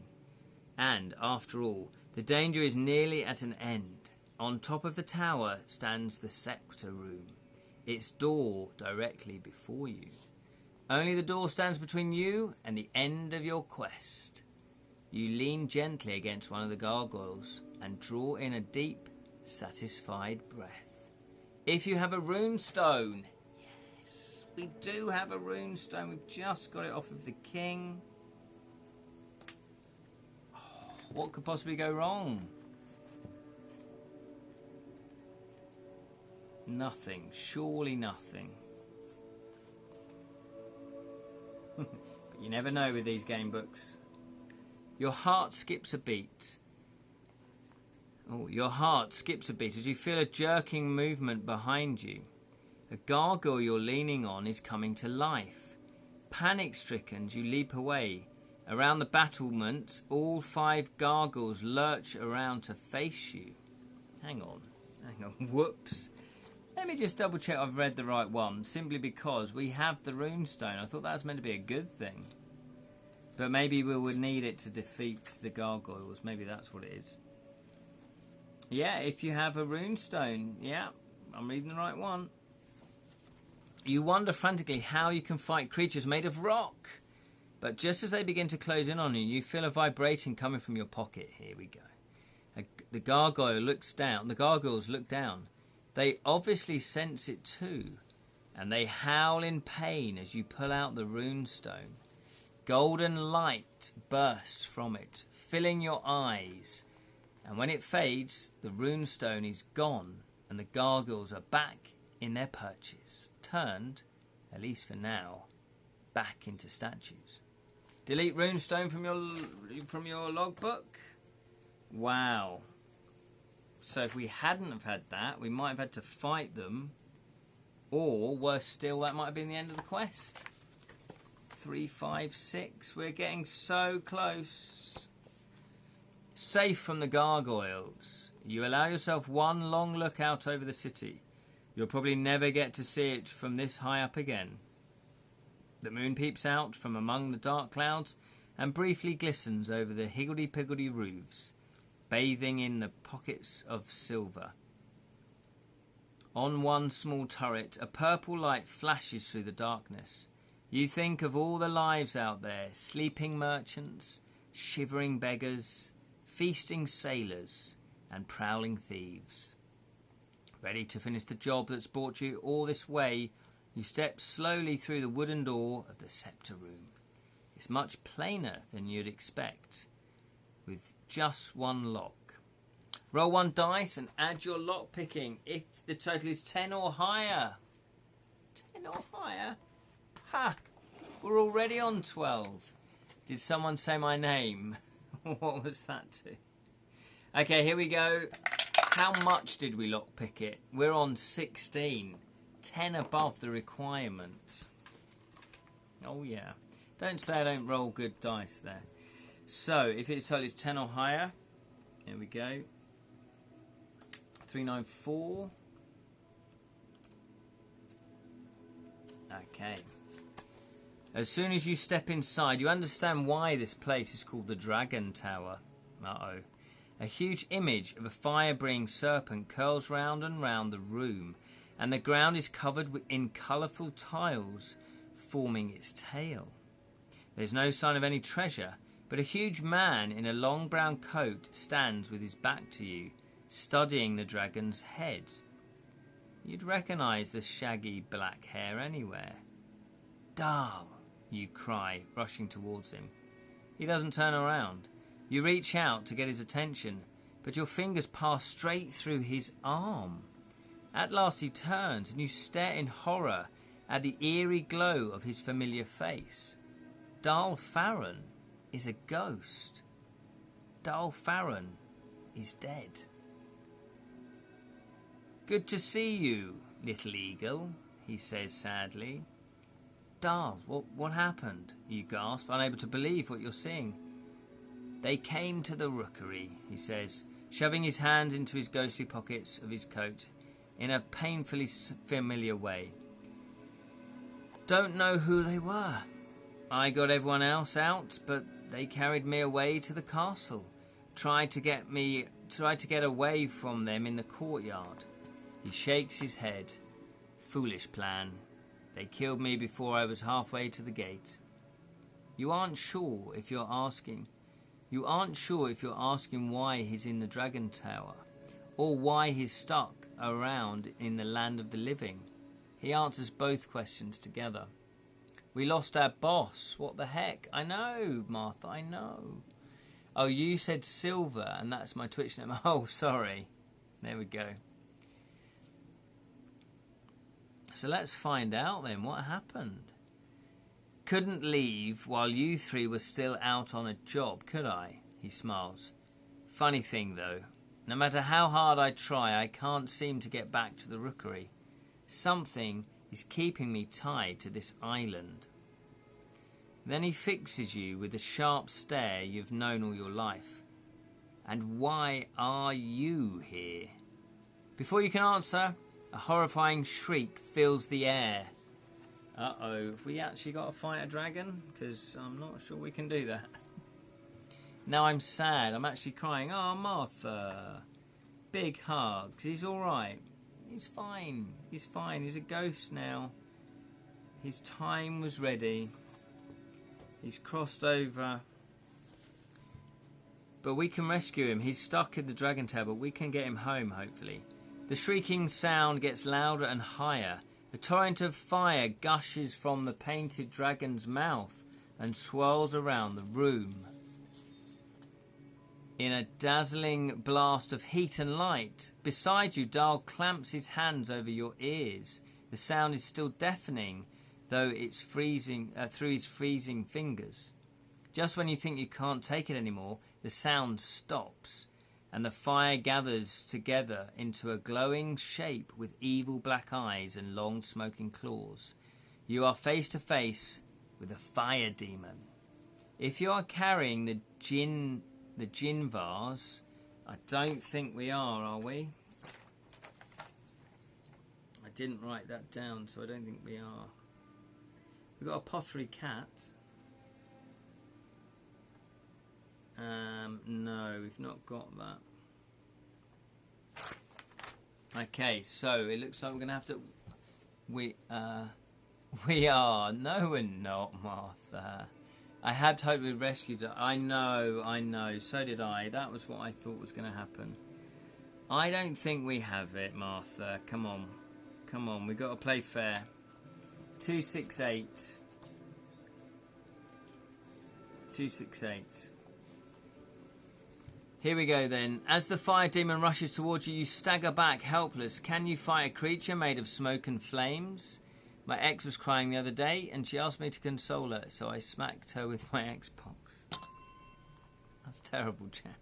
And, after all, the danger is nearly at an end. On top of the tower stands the Scepter Room. Its door directly before you. Only the door stands between you and the end of your quest. You lean gently against one of the gargoyles and draw in a deep, satisfied breath. If you have a rune stone, yes, we do have a rune stone. We've just got it off of the king. Oh, what could possibly go wrong? Nothing. Surely nothing. But you never know with these game books. Your heart skips a beat. Oh, your heart skips a beat as you feel a jerking movement behind you. A gargoyle you're leaning on is coming to life. Panic-stricken, you leap away. Around the battlement, all 5 gargoyles lurch around to face you. Hang on. Whoops. Let me just double check I've read the right one, simply because we have the runestone. I thought that was meant to be a good thing. But maybe we would need it to defeat the gargoyles. Maybe that's what it is. Yeah, if you have a runestone. Yeah, I'm reading the right one. You wonder frantically how you can fight creatures made of rock. But just as they begin to close in on you, you feel a vibrating coming from your pocket. Here we go. The gargoyles look down. They obviously sense it too, and they howl in pain as you pull out the runestone. Golden light bursts from it, filling your eyes, and when it fades, the runestone is gone, and the gargoyles are back in their perches, turned, at least for now, back into statues. Delete runestone from your logbook. Wow. So if we hadn't have had that, we might have had to fight them. Or, worse still, that might have been the end of the quest. 3, 5, 6. We're getting so close. Safe from the gargoyles. You allow yourself one long look out over the city. You'll probably never get to see it from this high up again. The moon peeps out from among the dark clouds and briefly glistens over the higgledy-piggledy roofs, bathing in the pockets of silver. On one small turret, a purple light flashes through the darkness. You think of all the lives out there, sleeping merchants, shivering beggars, feasting sailors, and prowling thieves. Ready to finish the job that's brought you all this way, you step slowly through the wooden door of the Scepter Room. It's much plainer than you'd expect, with just one lock. Roll 1 dice and add your lock picking if the total is 10 or higher. 10 or higher? Ha! We're already on 12. Did someone say my name? What was that to? Okay, here we go. How much did we lockpick it? We're on 16. 10 above the requirement. Oh, yeah. Don't say I don't roll good dice there. So, if it's told it's 10 or higher, here we go. 394. Okay. As soon as you step inside, you understand why this place is called the Dragon Tower. Uh-oh. A huge image of a fire-breathing serpent curls round and round the room, and the ground is covered in colourful tiles forming its tail. There's no sign of any treasure, but a huge man in a long brown coat stands with his back to you, studying the dragon's head. You'd recognise the shaggy black hair anywhere. Dal, you cry, rushing towards him. He doesn't turn around. You reach out to get his attention, but your fingers pass straight through his arm. At last he turns, and you stare in horror at the eerie glow of his familiar face. Dal Farron is a ghost. Dal Farron is dead. Good to see you, little eagle, he says sadly. Dal, what happened? You gasp, unable to believe what you're seeing. They came to the rookery, he says, shoving his hands into his ghostly pockets of his coat in a painfully familiar way. Don't know who they were. I got everyone else out, but they carried me away to the castle. Tried to get away from them in the courtyard. He shakes his head. Foolish plan. They killed me before I was halfway to the gate. You aren't sure if you're asking why he's in the Dragon Tower, or why he's stuck around in the land of the living. He answers both questions together. We lost our boss. What the heck? I know, Martha, I know. Oh, you said Silver, and that's my Twitch name. Oh, sorry. There we go. So let's find out then what happened. Couldn't leave while you three were still out on a job, could I? He smiles. Funny thing, though. No matter how hard I try, I can't seem to get back to the rookery. Something is keeping me tied to this island. Then he fixes you with the sharp stare you've known all your life. And why are you here? Before you can answer, a horrifying shriek fills the air. Uh-oh, have we actually got to fight a dragon? Because I'm not sure we can do that. Now I'm sad. I'm actually crying. Oh, Martha. Big hugs. He's all right. He's fine. He's fine. He's a ghost now. His time was ready. He's crossed over. But we can rescue him. He's stuck in the Dragon Tower, but we can get him home, hopefully. The shrieking sound gets louder and higher. A torrent of fire gushes from the painted dragon's mouth and swirls around the room. In a dazzling blast of heat and light, beside you, Dal clamps his hands over your ears. The sound is still deafening, though it's freezing through his freezing fingers. Just when you think you can't take it anymore, the sound stops, and the fire gathers together into a glowing shape with evil black eyes and long smoking claws. You are face to face with a fire demon. If you are carrying the Jin vase, I don't think we are we? I didn't write that down, so I don't think we are. We've got a pottery cat. No, we've not got that. Okay, so it looks like we're going to have to... We are. No, we're not, Martha. I had hoped we'd rescued her. I know. So did I. That was what I thought was going to happen. I don't think we have it, Martha. Come on. We've got to play fair. 268. 268. Here we go then. As the fire demon rushes towards you, you stagger back, helpless. Can you fight a creature made of smoke and flames? My ex was crying the other day, and she asked me to console her, so I smacked her with my Xbox. That's terrible, Jam.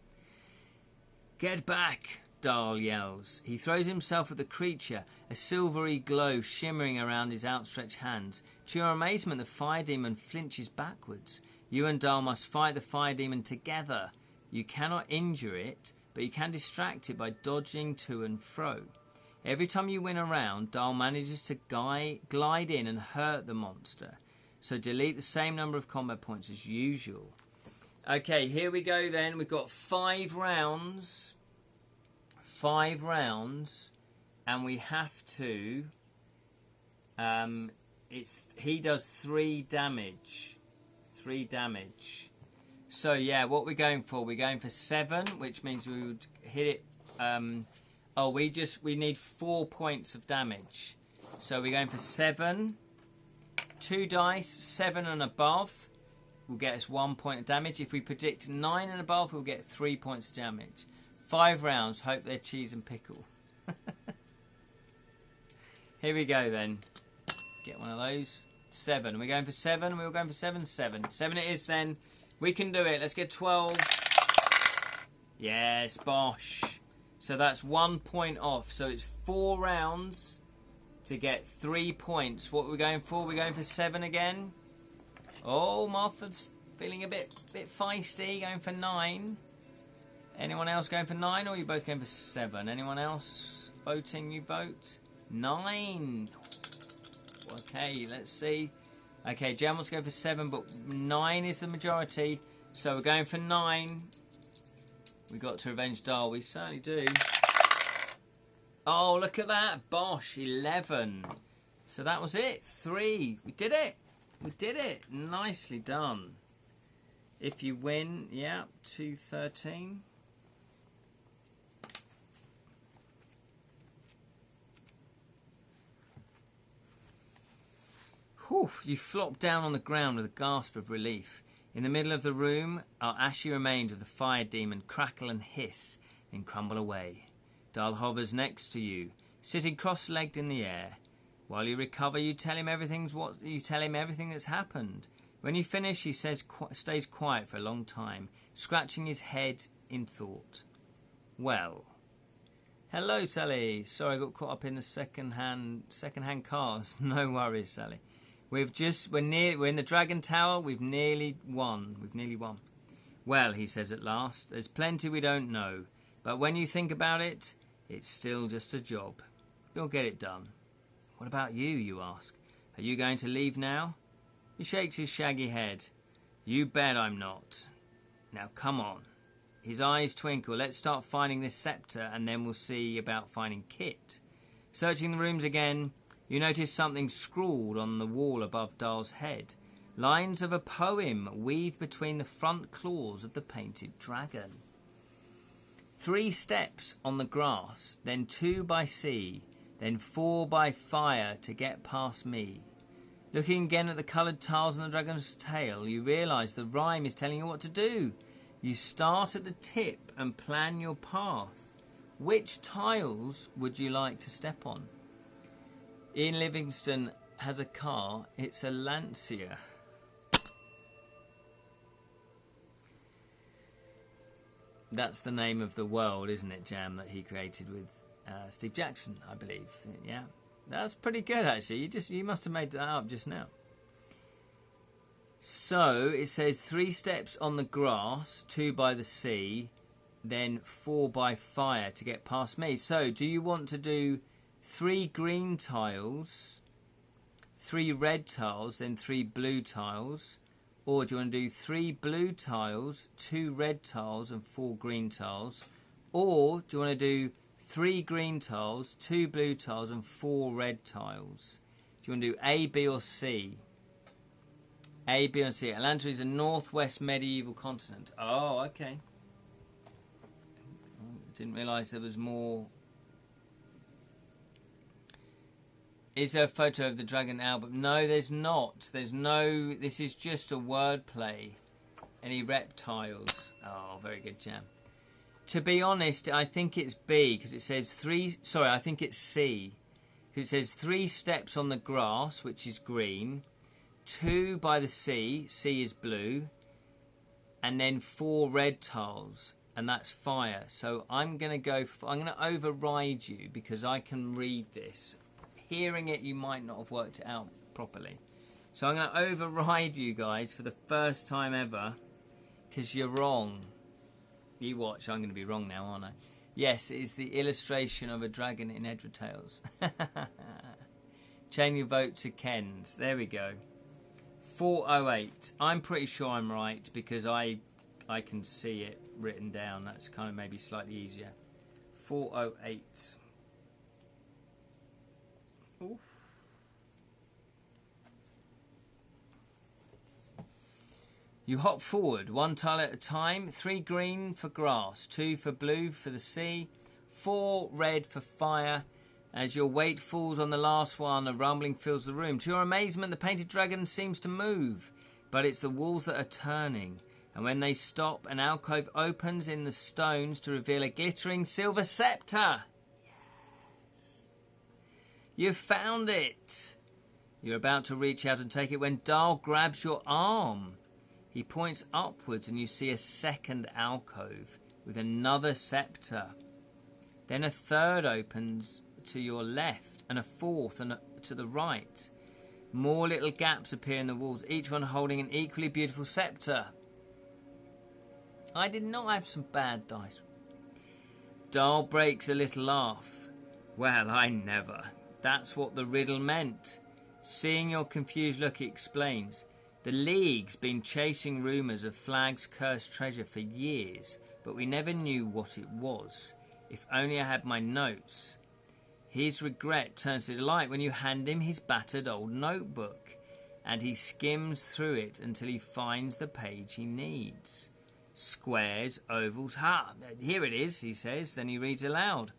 Get back, Dahl yells. He throws himself at the creature, a silvery glow shimmering around his outstretched hands. To your amazement, the fire demon flinches backwards. You and Dahl must fight the fire demon together. You cannot injure it, but you can distract it by dodging to and fro. Every time you win a round, Dahl manages to glide in and hurt the monster. So delete the same number of combat points as usual. Okay, here we go then. We've got 5 rounds. 5 rounds. And we have to... he does 3 damage. 3 damage. So yeah, what we're going for? We're going for 7, which means we would hit it... we need 4 points of damage. So we're going for 7. 2 dice, 7 and above will get us 1 point of damage. If we predict 9 and above, we'll get 3 points of damage. 5 rounds, hope they're cheese and pickle. Here we go then. Get one of those. 7. We're going for 7. We were going for 7. 7. 7 it is then. We can do it. Let's get 12. Yes, bosh. So that's 1 point off. So it's 4 rounds to get 3 points. What are we going for? We're going for 7 again. Oh, Martha's feeling a bit feisty. Going for 9. Anyone else going for 9, or are you both going for 7? Anyone else voting? You vote 9. Okay, let's see. Okay, Jan wants to go for 7, but 9 is the majority. So we're going for 9. We got to revenge Dahl. We certainly do. Oh, look at that. Bosh, 11. So that was it. 3. We did it. We did it. Nicely done. If you win, yeah, 213. Whew, you flop down on the ground with a gasp of relief. In the middle of the room are ashy remains of the fire demon crackle and hiss, then crumble away. Dahl hovers next to you, sitting cross-legged in the air. While you recover, you tell him everything that's happened. When you finish, he stays quiet for a long time, scratching his head in thought. Well. Hello, Sally. Sorry, I got caught up in the second-hand cars. No worries, Sally. We're in the Dragon Tower. We've nearly won. Well, he says at last, there's plenty we don't know, but when you think about it, it's still just a job. You'll get it done. What about you? You ask. Are you going to leave now? He shakes his shaggy head. You bet I'm not. Now come on. His eyes twinkle. Let's start finding this scepter, and then we'll see about finding Kit. Searching the rooms again, you notice something scrawled on the wall above Dahl's head. Lines of a poem weave between the front claws of the painted dragon. 3 steps on the grass, then 2 by sea, then 4 by fire to get past me. Looking again at the coloured tiles on the dragon's tail, you realise the rhyme is telling you what to do. You start at the tip and plan your path. Which tiles would you like to step on? Ian Livingston has a car. It's a Lancia. That's the name of the world, isn't it, Jam, that he created with Steve Jackson, I believe. Yeah, that's pretty good, actually. You must have made that up just now. So it says 3 steps on the grass, 2 by the sea, then 4 by fire to get past me. So do you want to do 3 green tiles, 3 red tiles, then 3 blue tiles? Or do you want to do 3 blue tiles, 2 red tiles and 4 green tiles? Or do you want to do 3 green tiles, 2 blue tiles and 4 red tiles? Do you want to do A, B or C? A, B or C. Atlantis is a northwest medieval continent. Oh, okay. Didn't realise there was more. Is there a photo of the Dragon album? No, there's not. There's no... This is just a wordplay. Any reptiles? Oh, very good, Jam. To be honest, I think it's B, because it says 3... Sorry, I think it's C. Because it says 3 steps on the grass, which is green. 2 by the sea. Sea is blue. and then 4 red tiles, and that's fire. So I'm going to override you because I can read this. Hearing it, you might not have worked it out properly. So I'm going to override you guys for the first time ever because you're wrong. You watch, I'm going to be wrong now, aren't I? Yes, it is the illustration of a dragon in Edra Tales. Change your vote to Ken's. There we go. 408. I'm pretty sure I'm right because I can see it written down. That's kind of maybe slightly easier. 408. Oof. You hop forward, 1 tile at a time. 3 green for grass, 2 for blue for the sea, 4 red for fire. As your weight falls on the last one, a rumbling fills the room. To your amazement, the painted dragon seems to move, but it's the walls that are turning. And when they stop, an alcove opens in the stones to reveal a glittering silver scepter. Yes. You've found it. You're about to reach out and take it when Dahl grabs your arm. He points upwards and you see a second alcove with another scepter. Then a third opens to your left and a fourth to the right. More little gaps appear in the walls, each one holding an equally beautiful scepter. I did not have some bad dice. Dahl breaks a little laugh. Well, I never. That's what the riddle meant. Seeing your confused look, he explains. The League's been chasing rumours of Flagg's cursed treasure for years, but we never knew what it was. If only I had my notes. His regret turns to delight when you hand him his battered old notebook, and he skims through it until he finds the page he needs. Squares, ovals, here it is, he says. Then he reads aloud.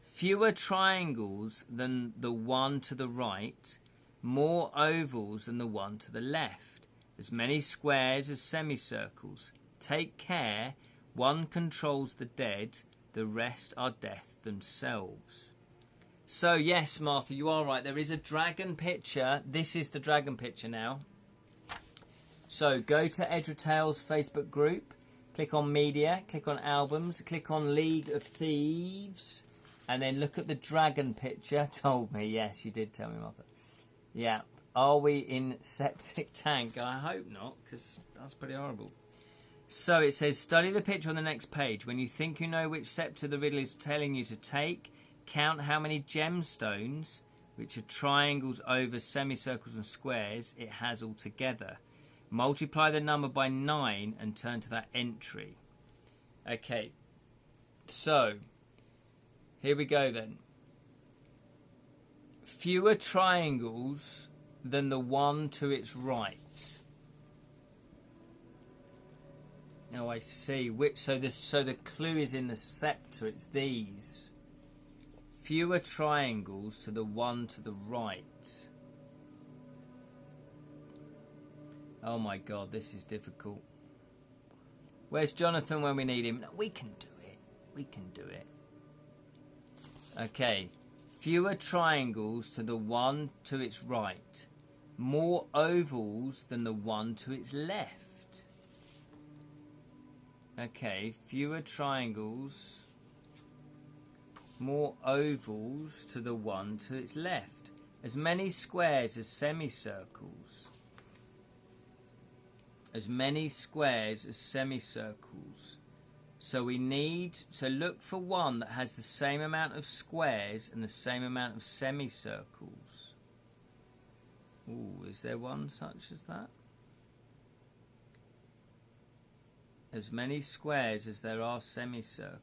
Fewer triangles than the one to the right, more ovals than the one to the left. As many squares as semicircles. Take care, one controls the dead, the rest are death themselves. So yes, Martha, you are right. There is a dragon picture. This is the dragon picture now. So go to Edra Tales Facebook group, click on media, click on albums, click on League of Thieves, and then look at the dragon picture. Told me, yes, you did tell me, Martha. Yeah. Are we in septic tank? I hope not, because that's pretty horrible. So it says, study the picture on the next page. When you think you know which scepter the riddle is telling you to take, count how many gemstones, which are triangles, ovals, semicircles and squares, it has altogether. Multiply the number by 9 and turn to that entry. Okay, so here we go then. Fewer triangles than the one to its right. Now I see which. So the clue is in the scepter. It's these. Fewer triangles to the one to the right. Oh my God, this is difficult. Where's Jonathan when we need him? No, we can do it. We can do it. Okay. Fewer triangles to the one to its right. More ovals than the one to its left. Okay, fewer triangles. More ovals to the one to its left. As many squares as semicircles. As many squares as semicircles. So look for one that has the same amount of squares and the same amount of semicircles. Ooh, is there one such as that? As many squares as there are semicircles.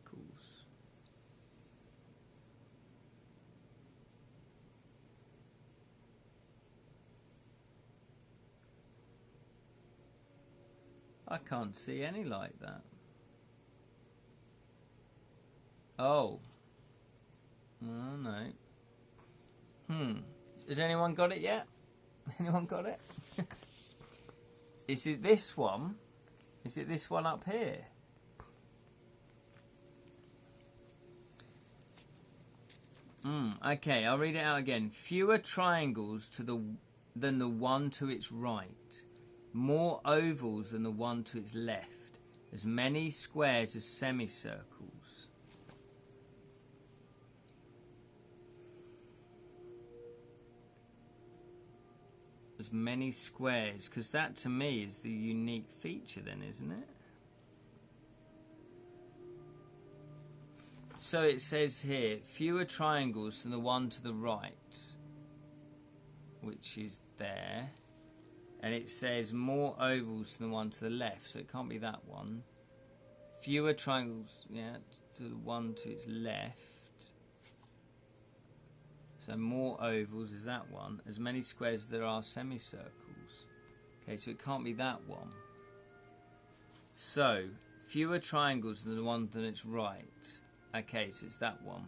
I can't see any like that. Oh. Oh, no. Has anyone got it yet? Anyone got it? Is it this one? Is it this one up here? Okay, I'll read it out again. Fewer triangles than the one to its right. More ovals than the one to its left. As many squares as semicircles. As many squares, because that to me is the unique feature then, isn't it? So it says here, fewer triangles than the one to the right, which is there. And it says more ovals than the one to the left, so it can't be that one. Fewer triangles, yeah, to the one to its left. So more ovals is that one. As many squares as there are semicircles. Okay, so it can't be that one. So, fewer triangles than the one to its right. Okay, so it's that one.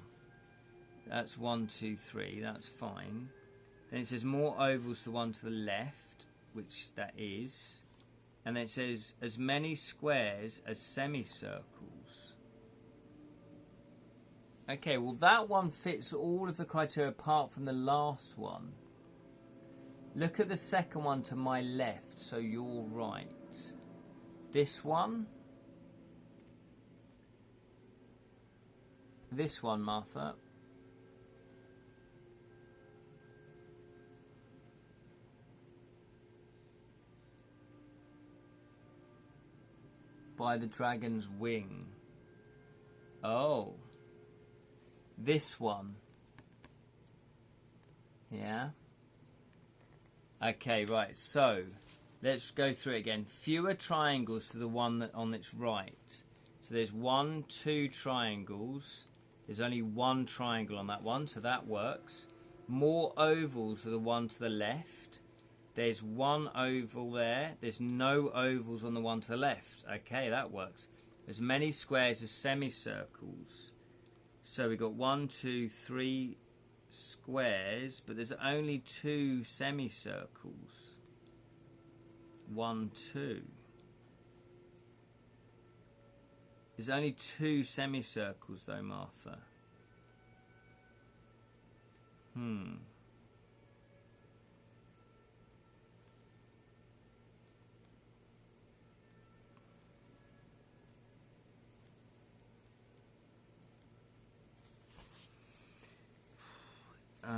That's 1, 2, 3, that's fine. Then it says more ovals to the one to the left, which that is. And then it says as many squares as semicircles. Okay, well that one fits all of the criteria apart from the last one. Look at the second one to my left, so you're right. This one. This one, Martha. By the dragon's wing. Oh. This one. Yeah. Okay, right. So, let's go through it again. Fewer triangles to the one that on its right. So there's 1, 2 triangles. There's only one triangle on that one, so that works. More ovals to the one to the left. There's one oval there. There's no ovals on the one to the left. Okay, that works. As many squares as semicircles. So we've got 1, 2, 3 squares, but there's only 2 semicircles. 1, 2. There's only 2 semicircles though, Martha.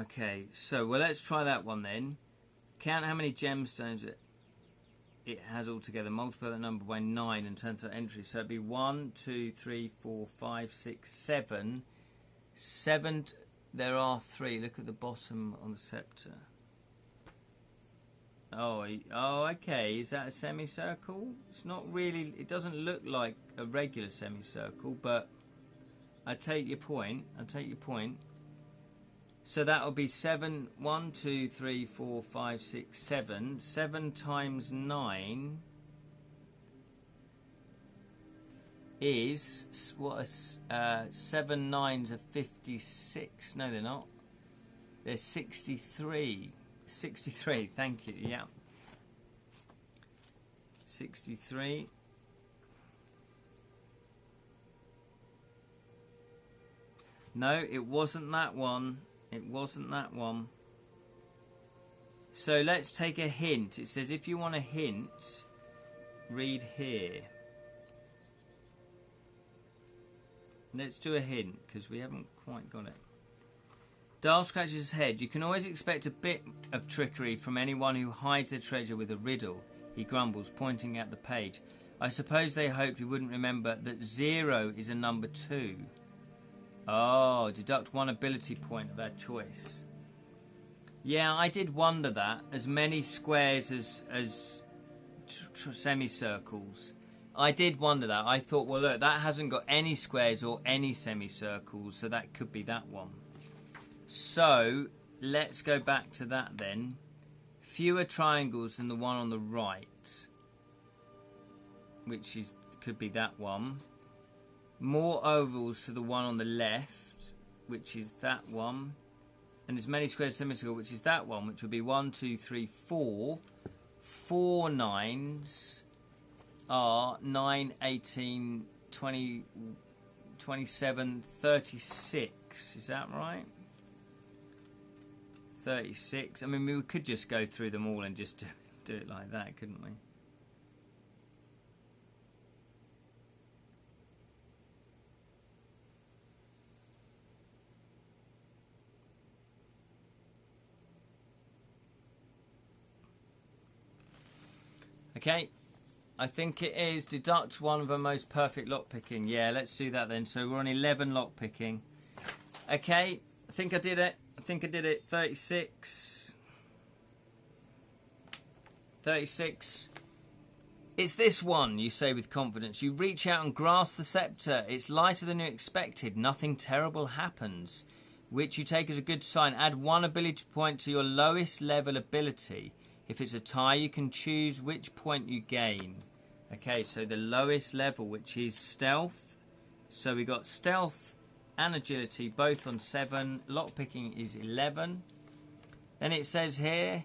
Okay, so well, let's try that one then. Count how many gemstones it has altogether. Multiply that number by 9 and turn to entry. So it'd be 1, 2, 3, 4, 5, 6, 7. 7. There are 3. Look at the bottom on the scepter. Oh, okay. Is that a semicircle? It's not really. It doesn't look like a regular semicircle, but I take your point. So that will be 7. 1, 2, 3, 4, 5, 6, 7. 7 times 9 is what? 7 9s are 56. No, they're not. They're 63. 63. Thank you. Yeah. 63. No, it wasn't that one. It wasn't that one. So let's take a hint. It says if you want a hint, read here. Let's do a hint because we haven't quite got it. Dahl scratches his head. You can always expect a bit of trickery from anyone who hides their treasure with a riddle, he grumbles, pointing at the page. I suppose they hoped we wouldn't remember that 0 is a number 2. Oh, deduct 1 ability point of their choice. Yeah, I did wonder that. As many squares as semicircles. I did wonder that. I thought, well, look, that hasn't got any squares or any semicircles, so that could be that one. So, let's go back to that then. Fewer triangles than the one on the right, which could be that one. More ovals to the one on the left, which is that one. And as many squares as semicircle, which is that one, which would be 1, 2, 3, 4. 4 9s are 9, 18, 20, 27, 36. Is that right? 36. I mean, we could just go through them all and just do it like that, couldn't we? Okay. I think it is deduct one of the most perfect lockpicking. Yeah, let's do that then. So we're on 11 lockpicking. Okay, I think I did it. 36. 36. It's this one, you say with confidence. You reach out and grasp the scepter. It's lighter than you expected. Nothing terrible happens, which you take as a good sign. Add 1 ability point to your lowest level ability. If it's a tie, you can choose which point you gain. Okay, so the lowest level, which is stealth. So we got stealth and agility, both on 7. Lockpicking is 11. Then it says here,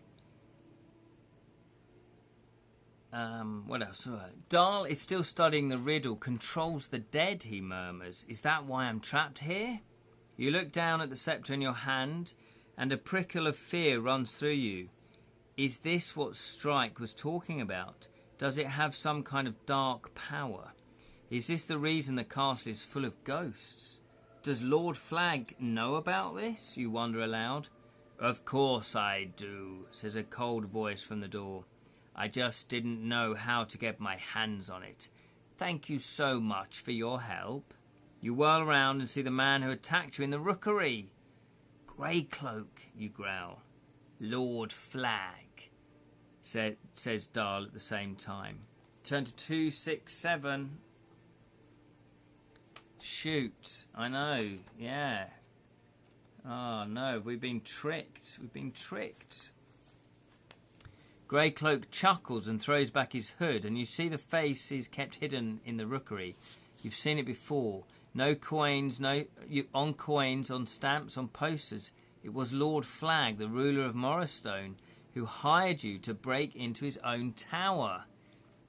what else? Dahl is still studying the riddle. Controls the dead, he murmurs. Is that why I'm trapped here? You look down at the scepter in your hand, and a prickle of fear runs through you. Is this what Strike was talking about? Does it have some kind of dark power? Is this the reason the castle is full of ghosts? Does Lord Flagg know about this? You wonder aloud. Of course I do, says a cold voice from the door. I just didn't know how to get my hands on it. Thank you so much for your help. You whirl around and see the man who attacked you in the rookery. Grey Cloak, you growl. Lord Flagg, says Dahl at the same time. Turn to 267. Shoot, I know, yeah. Oh no, we've been tricked. We've been tricked. Grey Cloak chuckles and throws back his hood, and you see the face is kept hidden in the rookery. You've seen it before. No coins, on coins, on stamps, on posters. It was Lord Flagg, the ruler of Morrisstone, who hired you to break into his own tower.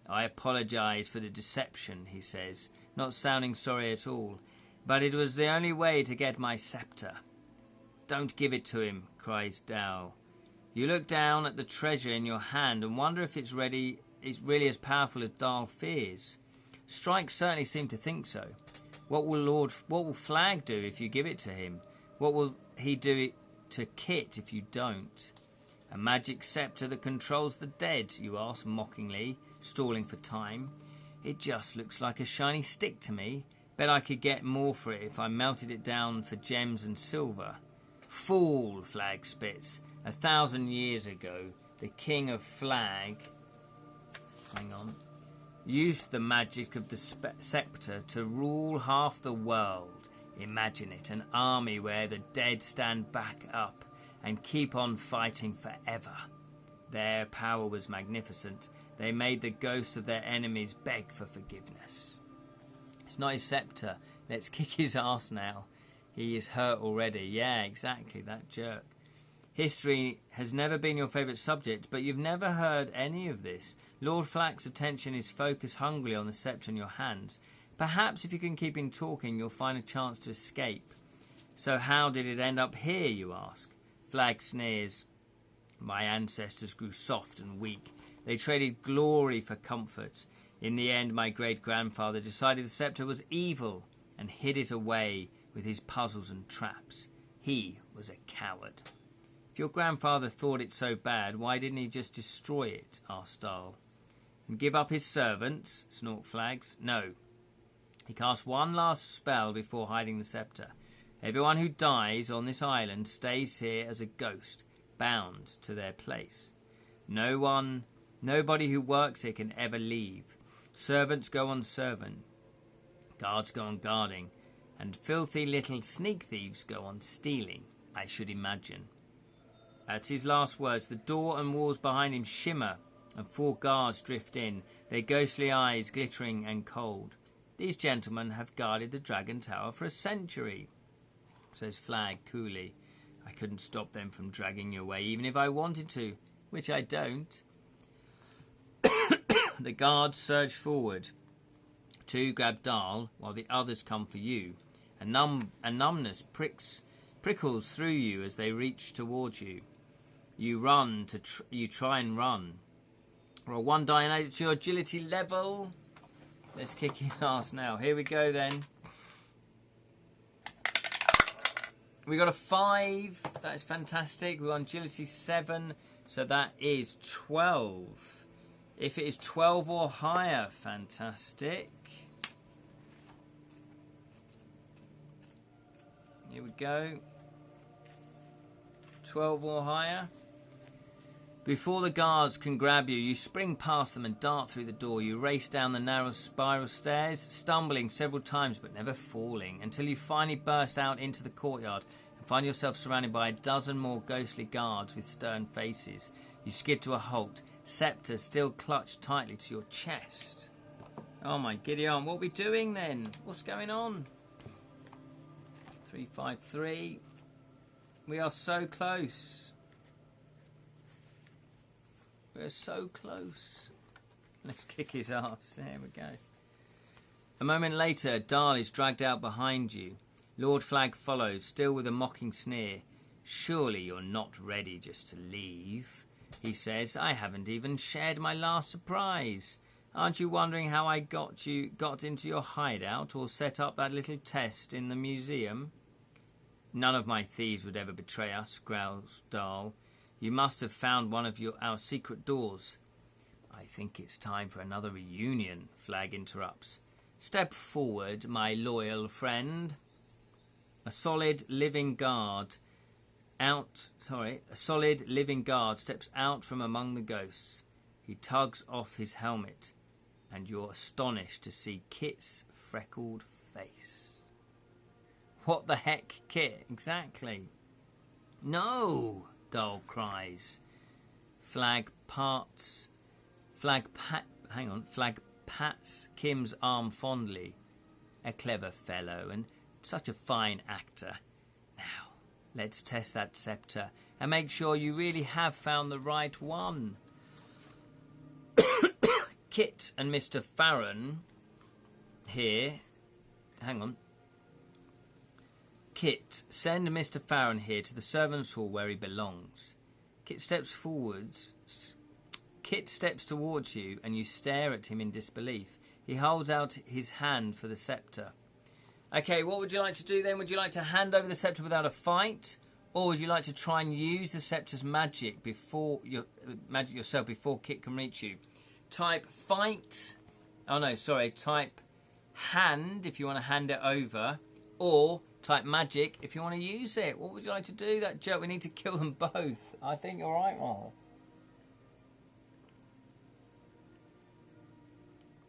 I apologise for the deception, he says, not sounding sorry at all, but it was the only way to get my scepter. Don't give it to him, cries Dahl. You look down at the treasure in your hand and wonder if it's really as powerful as Dahl fears. Strike certainly seemed to think so. What will Flagg do if you give it to him? What will he do to Kit if you don't? A magic scepter that controls the dead, you ask mockingly, stalling for time. It just looks like a shiny stick to me. Bet I could get more for it if I melted it down for gems and silver. Fool, Flagg spits. 1,000 years ago, the king of Flagg used the magic of the scepter to rule half the world. Imagine it, an army where the dead stand back up and keep on fighting forever. Their power was magnificent. They made the ghosts of their enemies beg for forgiveness. It's not his scepter. Let's kick his arse now. He is hurt already. Yeah, exactly, that jerk. History has never been your favourite subject, but you've never heard any of this. Lord Flagg's attention is focused hungrily on the sceptre in your hands. Perhaps if you can keep him talking, you'll find a chance to escape. So how did it end up here, you ask? Flagg sneers. My ancestors grew soft and weak. They traded glory for comfort. In the end, my great-grandfather decided the sceptre was evil and hid it away with his puzzles and traps. He was a coward. If your grandfather thought it so bad, why didn't he just destroy it? Asked Dahl. And give up his servants? Snort Flaggs. No. He cast one last spell before hiding the sceptre. Everyone who dies on this island stays here as a ghost, bound to their place. Nobody who works here can ever leave. Servants go on serving. Guards go on guarding. And filthy little sneak thieves go on stealing, I should imagine. At his last words, the door and walls behind him shimmer, and 4 guards drift in, their ghostly eyes glittering and cold. These gentlemen have guarded the Dragon Tower for a century, says Flagg coolly. I couldn't stop them from dragging you away, even if I wanted to, which I don't. The guards surge forward. 2 grab Dahl, while the others come for you. A numbness prickles through you as they reach towards you. You try and run. Roll 1 die and add it to your agility level. Let's kick his ass now. Here we go then. We got a 5. That is fantastic. We're on agility 7, so that is 12. If it is 12 or higher, fantastic. Here we go. 12 or higher. Before the guards can grab you, you spring past them and dart through the door. You race down the narrow spiral stairs, stumbling several times but never falling, until you finally burst out into the courtyard and find yourself surrounded by a dozen more ghostly guards with stern faces. You skid to a halt, sceptre still clutched tightly to your chest. Oh my Gideon, what are we doing then? What's going on? 353. We are so close. We're so close. Let's kick his ass. There we go. A moment later, Dahl is dragged out behind you. Lord Flagg follows, still with a mocking sneer. Surely you're not ready just to leave, he says. I haven't even shared my last surprise. Aren't you wondering how I got into your hideout or set up that little test in the museum? None of my thieves would ever betray us, growls Dahl. You must have found one of our secret doors. I think it's time for another reunion, Flagg interrupts. Step forward, my loyal friend. A solid living guard steps out from among the ghosts. He tugs off his helmet, and you're astonished to see Kit's freckled face. What the heck, Kit? Exactly. No! Dahl cries. Flagg pats Kim's arm fondly. A clever fellow and such a fine actor. Now, let's test that sceptre and make sure you really have found the right one. Kit and Mr. Farron here. Hang on. Kit, send Mr. Farron here to the servants' hall where he belongs. Kit steps towards you and you stare at him in disbelief. He holds out his hand for the sceptre. Okay, what would you like to do then? Would you like to hand over the sceptre without a fight? Or would you like to try and use the sceptre's magic yourself before Kit can reach you? Type fight. Oh no, sorry. Type hand if you want to hand it over. Or type magic if you want to use it. What would you like to do? That joke. We need to kill them both. I think you're right, Ron.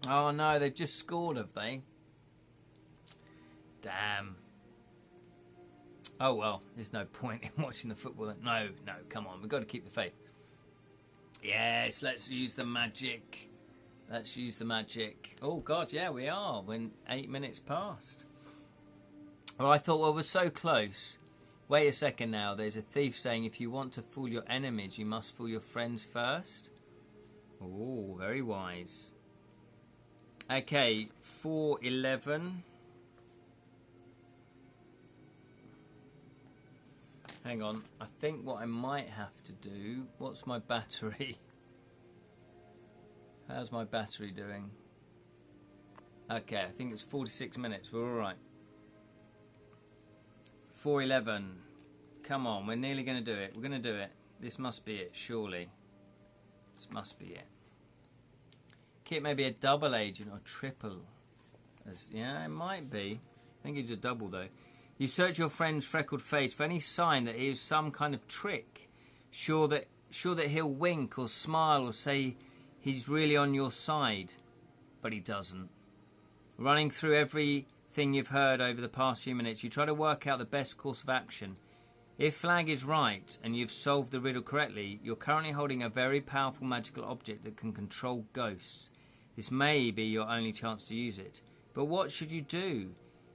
Oh no, they've just scored, have they? Damn. Oh well, there's no point in watching the football. No, come on. We've got to keep the faith. Yes, let's use the magic. Let's use the magic. Oh God, yeah, we are. When 8 minutes past. Well, I thought, well, we're so close. Wait a second now. There's a thief saying if you want to fool your enemies, you must fool your friends first. Oh, very wise. Okay, 4:11. Hang on. I think what I might have to do... What's my battery? How's my battery doing? Okay, I think it's 46 minutes. We're all right. 4:11. Come on, we're nearly going to do it. We're going to do it. This must be it, surely. This must be it. Kit may be a double agent or triple. Yeah, it might be. I think it's a double, though. You search your friend's freckled face for any sign that he is some kind of trick. Sure that he'll wink or smile or say he's really on your side. But he doesn't. Running through everything you've heard over the past few minutes, you try to work out the best course of action. If Flagg is right and you've solved the riddle correctly, you're currently holding a very powerful magical object that can control ghosts. This may be your only chance to use it. But what should you do?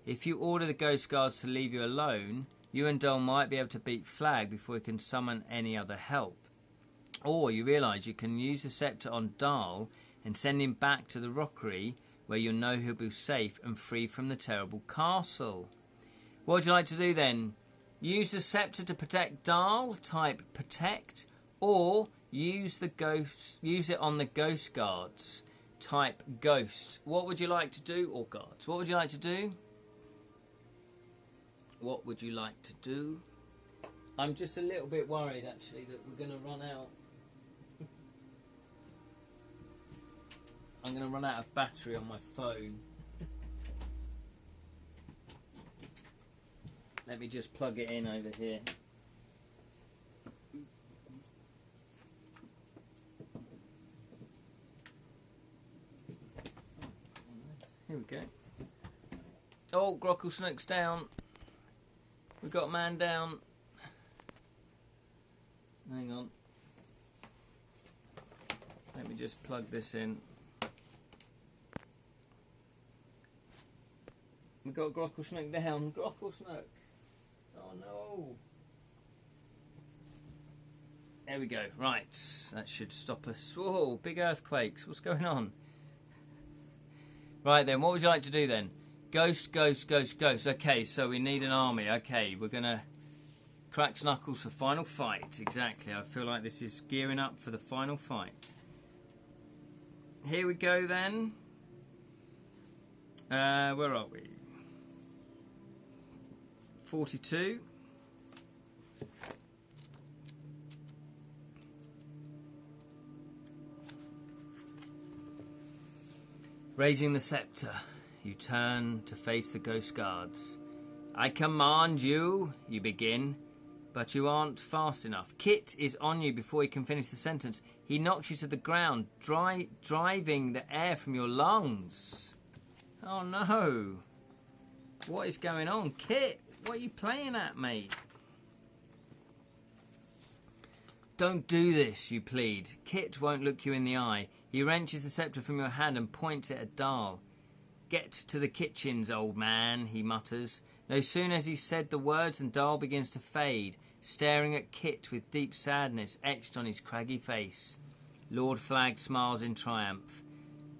If you order the ghost guards to leave you alone, you and Dole might be able to beat Flagg before he can summon any other help. Or you realise you can use the sceptre on Dahl and send him back to the rockery where you know he'll be safe and free from the terrible castle. What would you like to do then? Use the sceptre to protect Dahl, type protect, or use it on the ghost guards, type ghosts. What would you like to do, or guards? What would you like to do? What would you like to do? I'm just a little bit worried, actually, that we're going to run out. I'm going to run out of battery on my phone. Let me just plug it in over here. Here we go. Oh, Grocklesnook's down. We've got a man down. Hang on. Let me just plug this in. We've got Grocklesnook down. Grocklesnook. Oh no. There we go. Right. That should stop us. Whoa, big earthquakes. What's going on? Right then, what would you like to do then? Ghost, ghost, ghost, ghost. Okay, so we need an army. Okay, we're going to crack knuckles for final fight. Exactly. I feel like this is gearing up for the final fight. Here we go then. Where are we? 42. Raising the scepter, you turn to face the ghost guards. I command you, you begin, but you aren't fast enough. Kit is on you before you can finish the sentence. He knocks you to the ground, driving the air from your lungs. Oh no. What is going on? Kit, what are you playing at, mate? Don't do this, you plead. Kit won't look you in the eye. He wrenches the scepter from your hand and points it at Dahl. Get to the kitchens, old man, he mutters. No sooner has he said the words than Dahl begins to fade, staring at Kit with deep sadness etched on his craggy face. Lord Flagg smiles in triumph.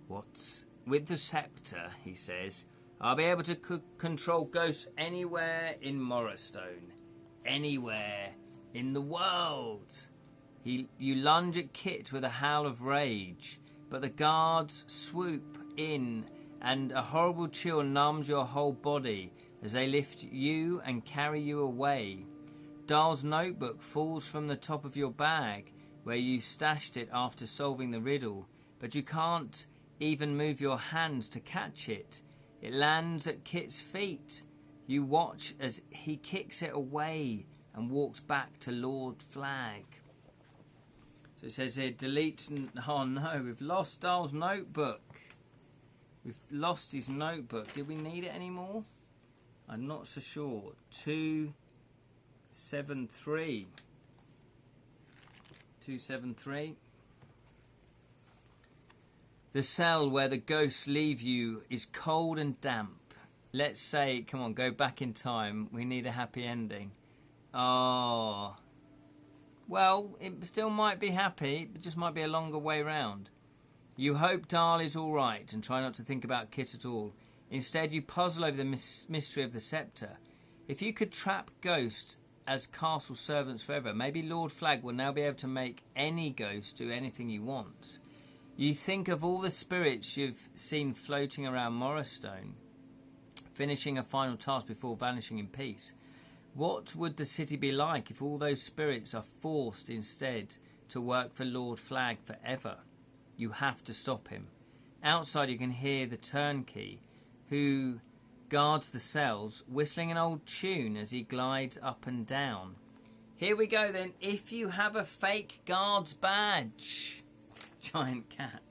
What's with the scepter, he says. I'll be able to control ghosts anywhere in Morrowstone. Anywhere in the world. You lunge at Kit with a howl of rage, but the guards swoop in and a horrible chill numbs your whole body as they lift you and carry you away. Dahl's notebook falls from the top of your bag where you stashed it after solving the riddle, but you can't even move your hands to catch it. It lands at Kit's feet. You watch as he kicks it away and walks back to Lord Flagg. So it says here, delete. Oh no, we've lost Dahl's notebook. We've lost his notebook. Did we need it anymore? I'm not so sure. 273. 273. The cell where the ghosts leave you is cold and damp. Let's say, come on, go back in time. We need a happy ending. Oh. Well, it still might be happy, but just might be a longer way round. You hope Dahl is all right and try not to think about Kit at all. Instead, you puzzle over the mystery of the scepter. If you could trap ghosts as castle servants forever, maybe Lord Flagg will now be able to make any ghost do anything he wants. You think of all the spirits you've seen floating around Morrowstone, finishing a final task before vanishing in peace. What would the city be like if all those spirits are forced instead to work for Lord Flagg forever? You have to stop him. Outside you can hear the turnkey, who guards the cells, whistling an old tune as he glides up and down. Here we go then. If you have a fake guard's badge. Giant cat.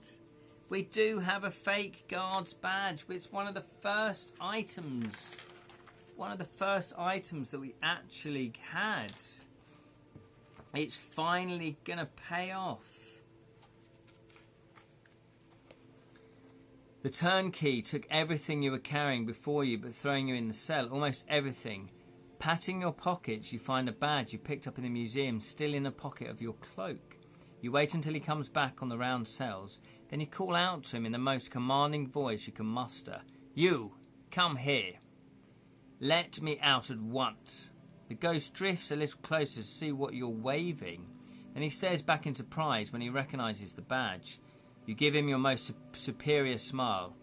We do have a fake guard's badge. It's one of the first items. One of the first items that we actually had. It's finally going to pay off. The turnkey took everything you were carrying before you, but throwing you in the cell, almost everything. Patting your pockets, you find a badge you picked up in the museum still in a pocket of your cloak. You wait until he comes back on the round cells, then you call out to him in the most commanding voice you can muster. You, come here. Let me out at once. The ghost drifts a little closer to see what you're waving, and he stares back in surprise when he recognises the badge. You give him your most superior smile.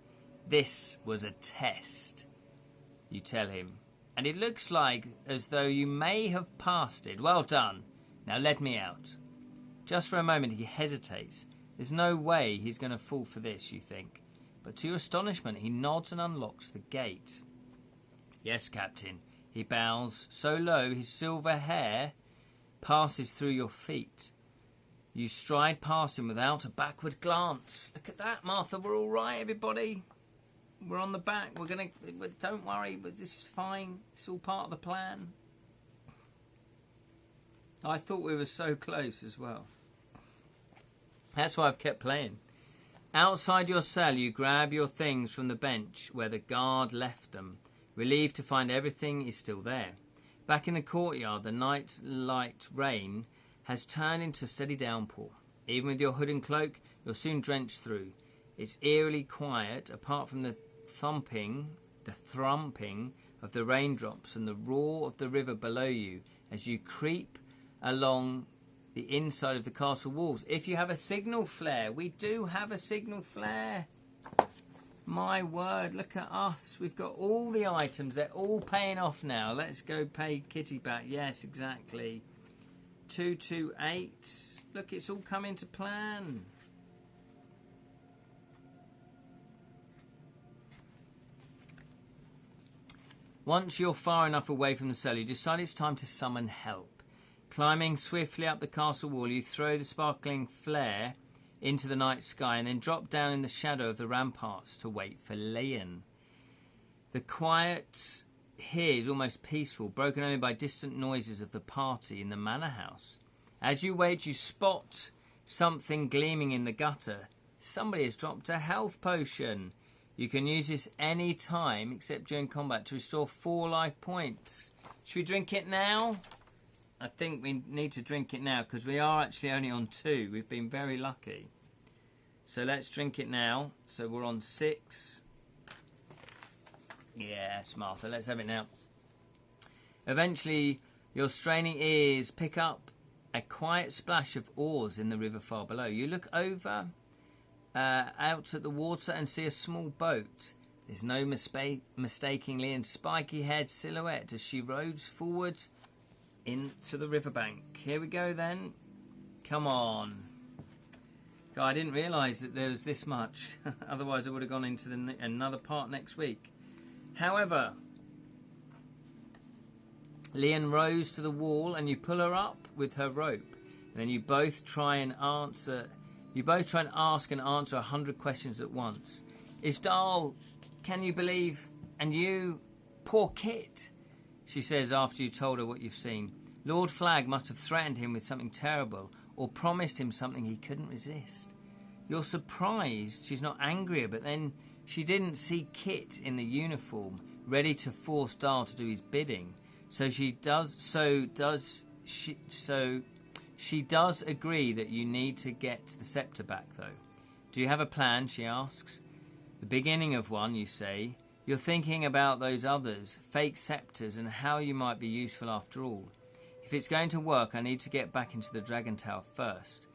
This was a test, you tell him, and it looks like as though you may have passed it. Well done. Now let me out. Just for a moment he hesitates, There's no way he's going to fall for this, you think. But to your astonishment, he nods and unlocks the gate. Yes, Captain. He bows so low his silver hair passes through your feet. You stride past him without a backward glance. Look at that, Martha. We're all right, everybody. We're on the back. Don't worry, but this is fine. It's all part of the plan. I thought we were so close as well. That's why I've kept playing. Outside your cell, you grab your things from the bench where the guard left them, relieved to find everything is still there. Back in the courtyard, the night-light rain has turned into a steady downpour. Even with your hood and cloak, you're soon drenched through. It's eerily quiet, apart from the thrumping of the raindrops and the roar of the river below you as you creep along the inside of the castle walls. If you have a signal flare, we do have a signal flare. My word, look at us. We've got all the items. They're all paying off now. Let's go pay Kitty back. Yes, exactly. 228. Look, it's all coming to plan. Once you're far enough away from the cell, you decide it's time to summon help. Climbing swiftly up the castle wall, you throw the sparkling flare into the night sky and then drop down in the shadow of the ramparts to wait for Leon. The quiet here is almost peaceful, broken only by distant noises of the party in the manor house. As you wait, you spot something gleaming in the gutter. Somebody has dropped a health potion. You can use this any time except during combat to restore 4 life points. Should we drink it now? I think we need to drink it now because we are actually only on 2. We've been very lucky. So let's drink it now. So we're on 6. Yes, Martha, let's have it now. Eventually, your straining ears pick up a quiet splash of oars in the river far below. You look over out at the water and see a small boat. There's no mistaking Leon's spiky-haired silhouette as she rows forward into the riverbank. Here we go then. Come on. God, I didn't realise that there was this much. Otherwise I would have gone into another part next week. However, Leon rows to the wall and you pull her up with her rope. And then you both try and ask and answer 100 questions at once. Isdal, can you believe? And you, poor Kit, she says after you told her what you've seen. Lord Flagg must have threatened him with something terrible or promised him something he couldn't resist. You're surprised she's not angrier, but then she didn't see Kit in the uniform, ready to force Dahl to do his bidding. She does agree that you need to get the scepter back, though. Do you have a plan, she asks. The beginning of one, you say. You're thinking about those others, fake scepters, and how you might be useful after all. If it's going to work, I need to get back into the Dragon Tower first.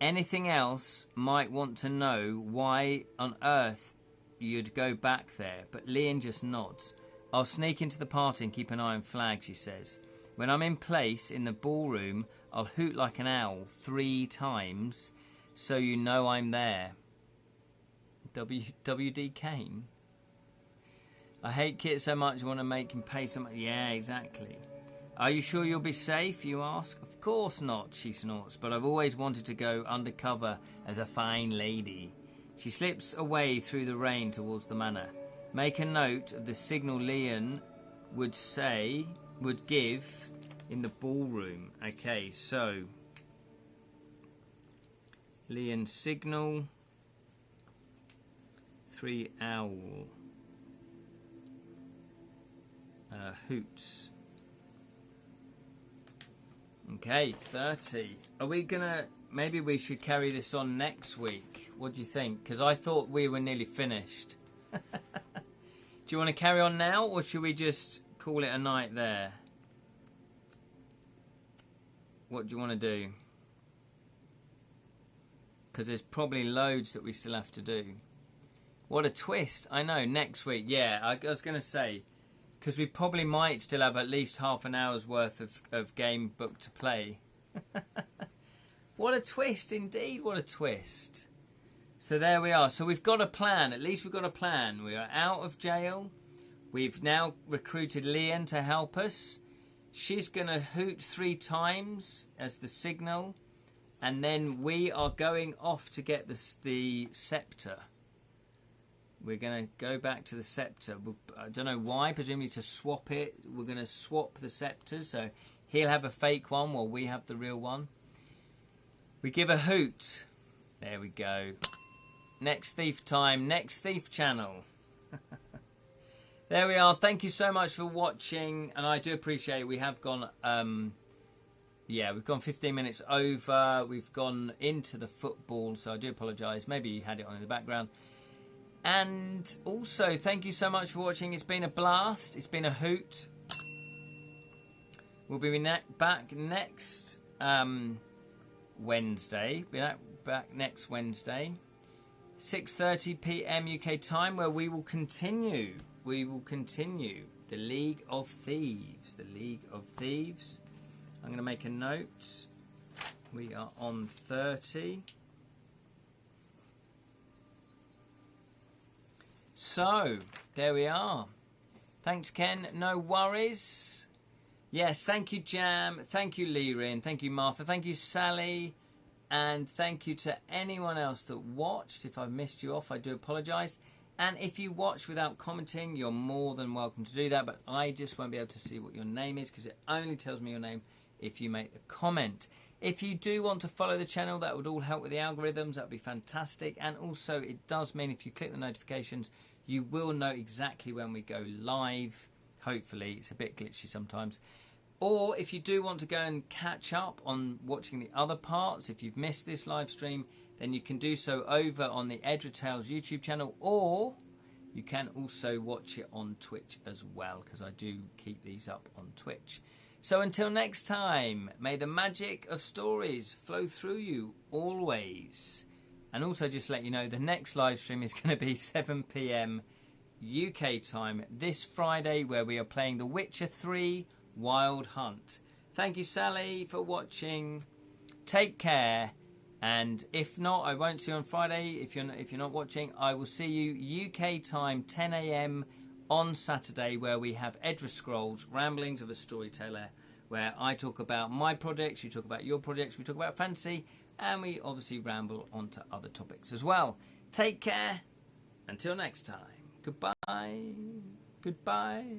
Anything else might want to know why on earth you'd go back there, but Leon just nods. I'll sneak into the party and keep an eye on Flagg, she says. When I'm in place in the ballroom, I'll hoot like an owl 3 times so you know I'm there. WD Kane? I hate Kit so much I want to make him pay some... Yeah, exactly. Are you sure you'll be safe, you ask? Of course not, she snorts, but I've always wanted to go undercover as a fine lady. She slips away through the rain towards the manor. Make a note of the signal Leon would give in the ballroom. Okay, so Leon signal 3 owl hoots. Okay, 30. Are we gonna... Maybe we should carry this on next week. What do you think? Because I thought we were nearly finished. Do you want to carry on now, or should we just call it a night there? What do you want to do? Because there's probably loads that we still have to do. What a twist. I know, next week. Yeah, I was going to say... Because we probably might still have at least half an hour's worth of game book to play. What a twist, indeed, what a twist. So there we are. So we've got a plan. At least we've got a plan. We are out of jail. We've now recruited Leanne to help us. She's going to hoot 3 times as the signal. And then we are going off to get the scepter. We're going to go back to the scepter. I don't know why, presumably to swap it. We're going to swap the scepters. So he'll have a fake one while we have the real one. We give a hoot. There we go. Next thief time. Next thief channel. There we are. Thank you so much for watching. And I do appreciate it. We have gone... we've gone 15 minutes over. We've gone into the football. So I do apologise. Maybe you had it on in the background. And also, thank you so much for watching. It's been a blast. It's been a hoot. We'll be back next... Wednesday. We're back next Wednesday, 6:30 p.m. UK time, where we will continue. The League of Thieves. The League of Thieves. I'm going to make a note. We are on 30. So there we are. Thanks, Ken. No worries. Yes, thank you, Jam. Thank you, Lirin. Thank you, Martha. Thank you, Sally. And thank you to anyone else that watched. If I've missed you off, I do apologise. And if you watch without commenting, you're more than welcome to do that. But I just won't be able to see what your name is, because it only tells me your name if you make the comment. If you do want to follow the channel, that would all help with the algorithms. That would be fantastic. And also, it does mean if you click the notifications, you will know exactly when we go live. Hopefully. It's a bit glitchy sometimes. Or if you do want to go and catch up on watching the other parts, if you've missed this live stream, then you can do so over on the Edra Tales YouTube channel, or you can also watch it on Twitch as well, because I do keep these up on Twitch. So until next time, may the magic of stories flow through you always. And also just to let you know, the next live stream is going to be 7 p.m. UK time this Friday, where we are playing The Witcher 3 Wild Hunt. Thank you, Sally, for watching. Take care, and if not, I won't see you on Friday. If you're not watching, I will see you UK time 10 a.m. on Saturday, where we have Edra Scrolls, Ramblings of a Storyteller, where I talk about my projects, you talk about your projects, we talk about fantasy, and we obviously ramble onto other topics as well. Take care. Until next time. Goodbye. Goodbye.